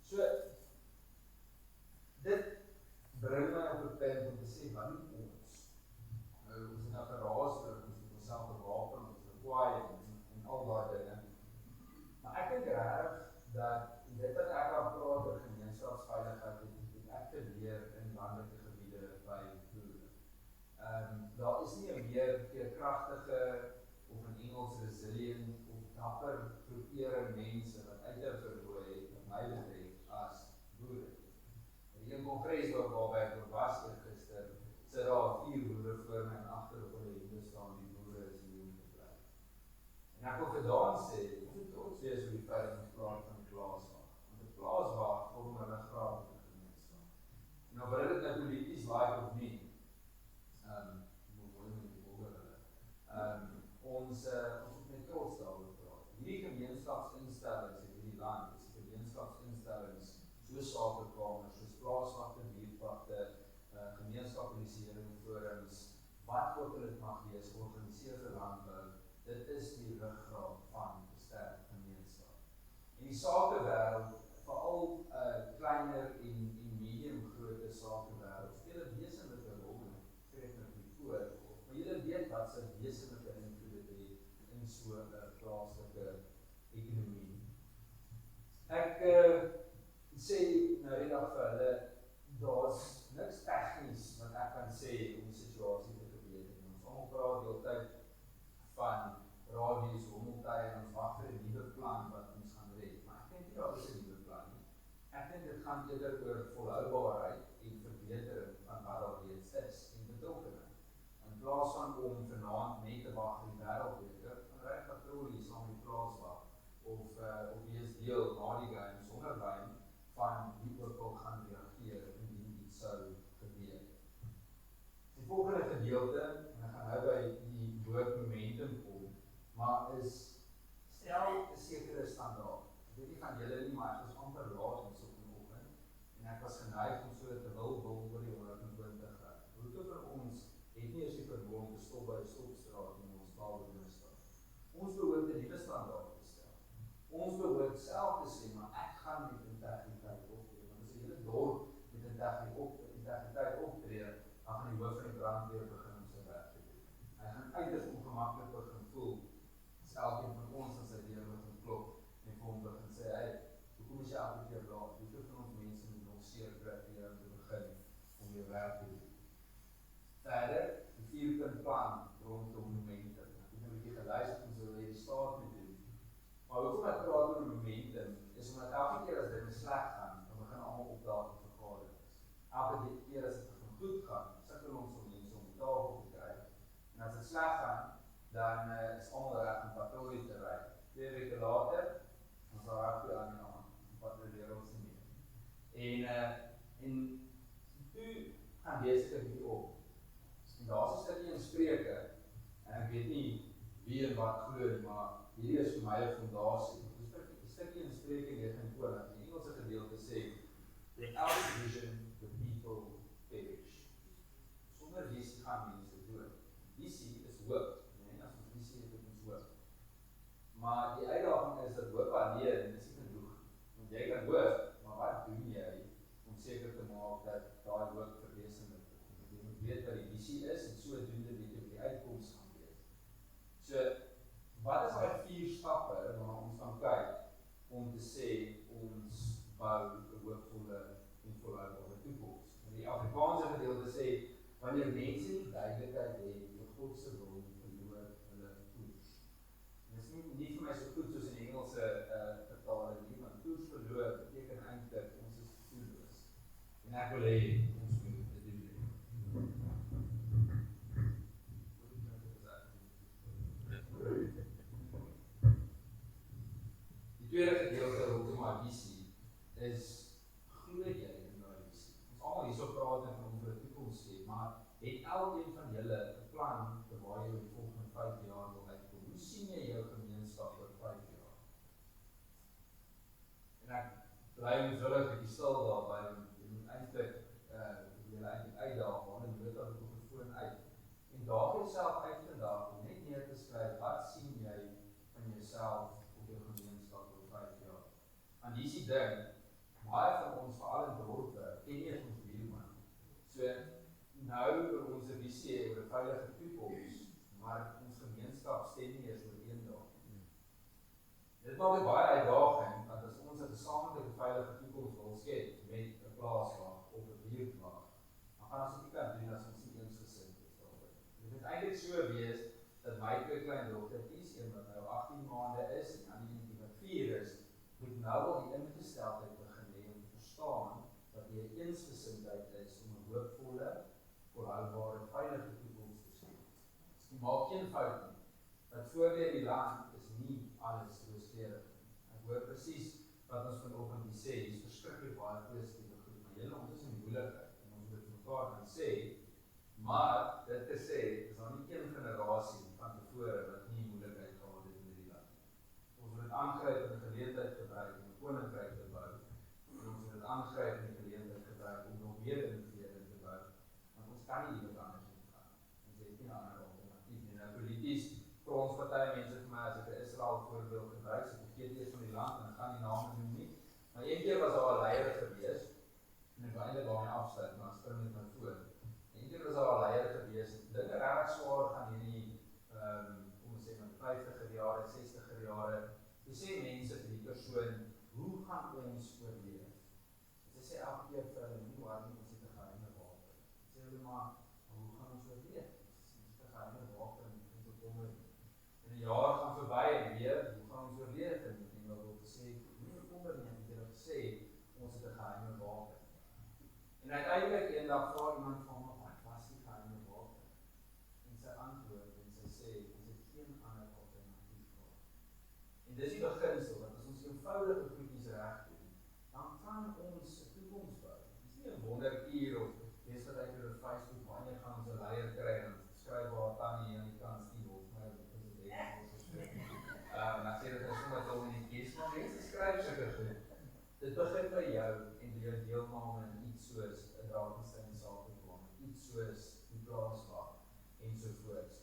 So, dit bring my op 'n punt om te sê, wat doen ons? Ons het nou geraas, ons moet onsself bewapen, ons verkwaai, en al daai dinge. Maar ek dink regtig, dat dit wat ek aan praat oor gemeenskapsveiligheid, het ek geleer in landelike gebiede by boere. Daar is nie 'n meer veerkragtige, of in Engels resilient, of dapper groepering mense wat uit 'n verlooi het, wat my betref, as boere. In die kongres waarby ek was gister, sit daar 4 boere voor my en agter op hulle hande staan, die boere is hier om te bly. En ek wil gedaan sê, ons moet trots wees op die feit dat ons praat van die plaaswag. Want die plaaswag vorm 'n ruggraat in 'n gemeenskap. En nou wil dit nou polities like of nie, ons moet met trots daaroor praat. Hierdie gemeenskapsinstellings in hierdie land is gemeenskapsinstellings soos sakekamers, soos plaaswagte, buurtwagte, gemeenskapspolisiering forums, wat ook al dit mag wees, georganiseerde land die sakewêreld, veral kleiner en medium grote sakewêreld, speel 'n wesenlike rol trek na die voor. Maar julle weet wat se wesenlike invloed dit het in so 'n plaaslike ekonomie. Ek sê nou die dag vir hulle, daar's niks tegnies wat ek kan sê om die situasie te verbeter. Ons almal praat die hele tyd van radius, hommeltuie en ons wag vir 'n nuwe plan wat ons gaan red. Maar ek dink nie daar is 'n nuwe plan nie. Ek dink dit gaan eerder oor volhoubaarheid en verbetering van wat daar reeds is en betrokkenheid. In plaas van om vanaand net te wag vir die wêreldbeker, dan ry patrollies saam met die plaaswag of wees deel na die game sonder lyn van wie ook al gaan reageer indien iets sou gebeur. Die volgende gedeelte, en ek gaan nou by die woord momentum kom, maar is stel 'n sekere standaard. Ek weet nie van julle nie, maar ek was amper laat ons op die oggend en ek was geneig om so te wil oor die 120 graad. Hoeveel van ons het nie eens die vermoë om te stop by 'n stopstraat in ons taalbeheerstad. Ons behoort 'n nuwe standaard te stel. Ons behoort self te sê, maar ek gaan met integriteit optree. Want as 'n hele dorp met integriteit optree, dan gaan die hoof van die brandweer begin om sy werk te doen. Hy gaan uiters ongemaklik begin voel as elkeen van ons aan sy deur begin klop en vir hom begin sê, hey, hoekom is jy elke keer laat? Hoeveel van ons mense moet nog seer kry hier om te begin om jou werk te doen? Verder, die 4-punt plan rondom momentum. Ek het nou 'n bietjie geluister om so die staat te doen. Maar hoekom ek praat oor momentum, is omdat elke keer as dit sleg gaan, dan begin almal opdaag in vergaderings. Elke keer as dit goed gaan, sukkel ons om mense om die tafel te kry. En as dit sleg gaan, dan is almal reg om patrollie te ry. 2 weke later, ons daar rugby aan die aan, patrolleer ons nie meer. En toe gaan besig 'n bietjie op. En daar's 'n stukkie in Spreuke, en ek weet nie wie en wat glo nie, maar hierdie is vir my 'n fondasie. Die stukkie in Spreuke 29, die Engelse gedeelte sê, without vision, the people perish. Sonder visie gaan mense dood. Visie is hoop, nee, as ons visie het, ons hoop. Maar die uitdaging is dat hoop alleen is nie genoeg. Want jy kan hoop, maar wat doen jy om seker te maak dat daai hoop verwesenlik word? Jy moet weet wat die visie is en sodoende weet jy wat die uitkoms gaan wees. So, wat is daai 4 stappe waarna ons kan kyk om te sê ons bou 'n hoopvolle en volhoubare toekoms? En die Afrikaanse gedeelte sê, wanneer mense nie duidelikheid het oor God se wil, verloor hulle koers. En dit is nie vir my so goed soos in die Engelse vertaling nie, want koers verloor beteken eintlik ons is voelloos. En ek wil hê ons moet dit doen. Die tweede gedeelte rondom my visie is, glo jy in daai visie? Ons almal hierso praat en om vir 'n toekoms skep, maar het elkeen van julle 'n plan vir waar jy oor die volgende 5 jaar wil uitkom? Hoe sien jy jou gemeenskap oor 5 jaar? En ek bly menswillig 'n bietjie stil daarby, jy moet eintlik uitdaag, want jy weet dat dit op 'n foon uit. En daag jouself uit vandag om net neer te skryf, wat sien jy van jouself op jou gemeenskap oor 5 jaar? En hier is die ding, baie van ons, veral in dorpe, ken nie eens ons buurman. So, nou oor ons visie oor 'n veilige toekoms, maar ons gemeenskap stem nie eens oor eendag. Dit maak dit baie uitdagend, want as ons 'n gesamentlike veilige toekoms wil skep met 'n plaaswag of 'n buurtwag, dan gaan ons dit nie kan doen as ons nie eensgesind is daaroor. Dit moet eintlik so wees dat my klein dogtertjies, een wat nou 18 maande is en dan die wat 4 is, moet nou al die ingesteldheid begin hê om te verstaan dat jy eensgesindheid is om 'n hoopvolle, volhoubare, veilige toekoms te skep. Jy maak geen fout nie. Dat voorbeeld die land is nie alles rooskleurig nie. Ek hoor presies wat ons vanoggend sê, hier is verskriklik baie positiewe goed. Maar julle ons is in moeilikheid en ons moet mekaar dan sê, maar dit te sê, is daar nie een generasie van tevore wat nie moeilikheid gehad het in hierdie land. Ons moet dit aangryp en 'n geleentheid gebruik om 'n koninkryk te bou. En ons moet dit aangryp en 'n geleentheid gebruik om nog meer innovering te bou. Want ons kan nie iemand anders gaan. Ons het nie 'n ander alternatief nie. Nou polities, vir ons party mense vir my as ek 'n Israel voorbeeld gebruik, so vergeet eers van die land en dan gaan die naam sê mense vir die persoon, hoe gaan ons oorleef? Sy sê elke keer vir hulle, nie waar nie, ons het 'n geheime wapen. Sê hulle maar, hoe gaan ons oorleef? Ons het 'n geheime wapen, en bekommer nie. En 'n jaar gaan verby en weer, hoe gaan ons oorleef? En iemand wil sê, nie bekommer nie, het hulle gesê, ons het 'n geheime wapen. En uiteindelik eendag vra iemand van my, wat was die geheime wapen? En sy antwoord, en sy sê, ons het geen ander alternatief gehad. En dis die beginsel, dat as ons eenvoudige goedjies reg doen, dan kan ons 'n toekoms bou. Dis nie 'n wonderkuur of lees wat uit oor Facebook, wanneer gaan ons 'n leier kry, en skryf waar Tannie aan die kant Steve of my president of so. En ek sê dit is sommer al in die kies, maar mense skryf sulke goed. Dit begin by jou en jou deelname in iets soos 'n Drakenstein Sakeplan, iets soos die plaaswag ensovoorts.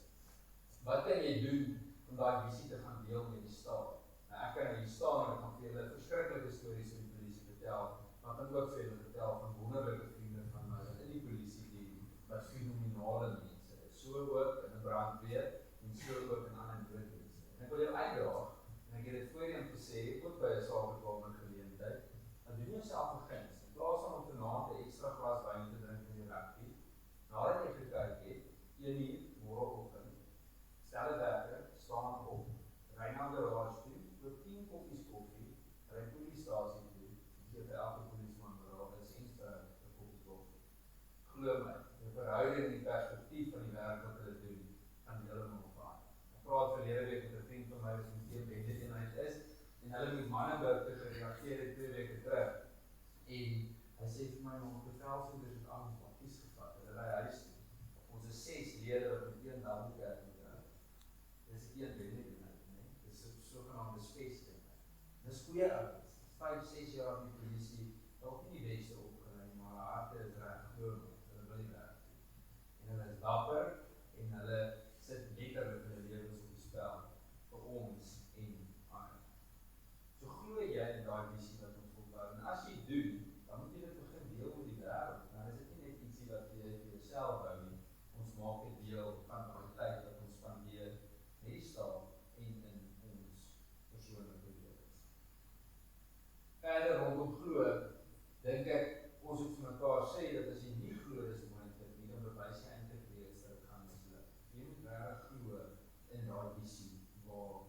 Wat kan jy doen om daai visie te gaan deel met die staat? Nou ek kan hier staan en ek gaan vir julle verskriklike stories van die polisie vertel, maar ek kan ook vir julle vertel van wonderlike vriende van my wat in die polisie dien, wat fenominale mense is. So ook in 'n brandweer en so ook in ander nooddienste. En ek wil jou uitdaag, en ek het dit voorheen gesê, ook by 'n sakekamer geleentheid, dan doen jouself 'n guns. In plaas van om vanaand 'n ekstra glas wyn te drink in die rugby, nadat jy gekyk het, 1 uur môreoggend, stel 'n wekker, staan op, ry na die garage toe, koop 10 koppies koffie, ry polisiestasie toe, gee vir elke polisieman waar 'n sens vir 'n koppie koffie. Glo my, die verhouding en die perspektief van die werk wat hulle doen, kan heeltemal verander. Ek praat verlede week met 'n vriend van my wat in die bendeeenheid is, en hulle moet Mannenburg te gereageer het 2 weke terug. En hy sê vir my, maar die veldvoerders het aan ons bakkies gevat, hulle ry huis toe. Ons is 6 lede wat met 1 dubbelkerk moet ry. Dis 'n bendeeenheid, nee. Dis 'n sogenaamde spesding. Dis goeie ouens, 5, 6 jaar in die polisie, dalk nie die beste opgelei, maar hulle harte is reg glo, hulle wil die werk doen. En hulle is dapper, en hulle sit letterlik hulle lewens op die spel, vir ons en ander. So glo jy in daai visie wat ons wil bou, en as jy doen, dan moet jy dit begin deel met die wêreld. Dan is dit nie net ietsie wat jy vir jouself hou nie, ons maak 'n deel van die tyd wat ons spandeer met die staat en in ons persoonlike lewens. Verder rondom glo, dink ek, ons moet vir mekaar sê dat as jy nie glo dis moontlik nie, dan bewys jy eintlik reeds dat dit gaan misluk. Jy moet regtig glo in daai visie waar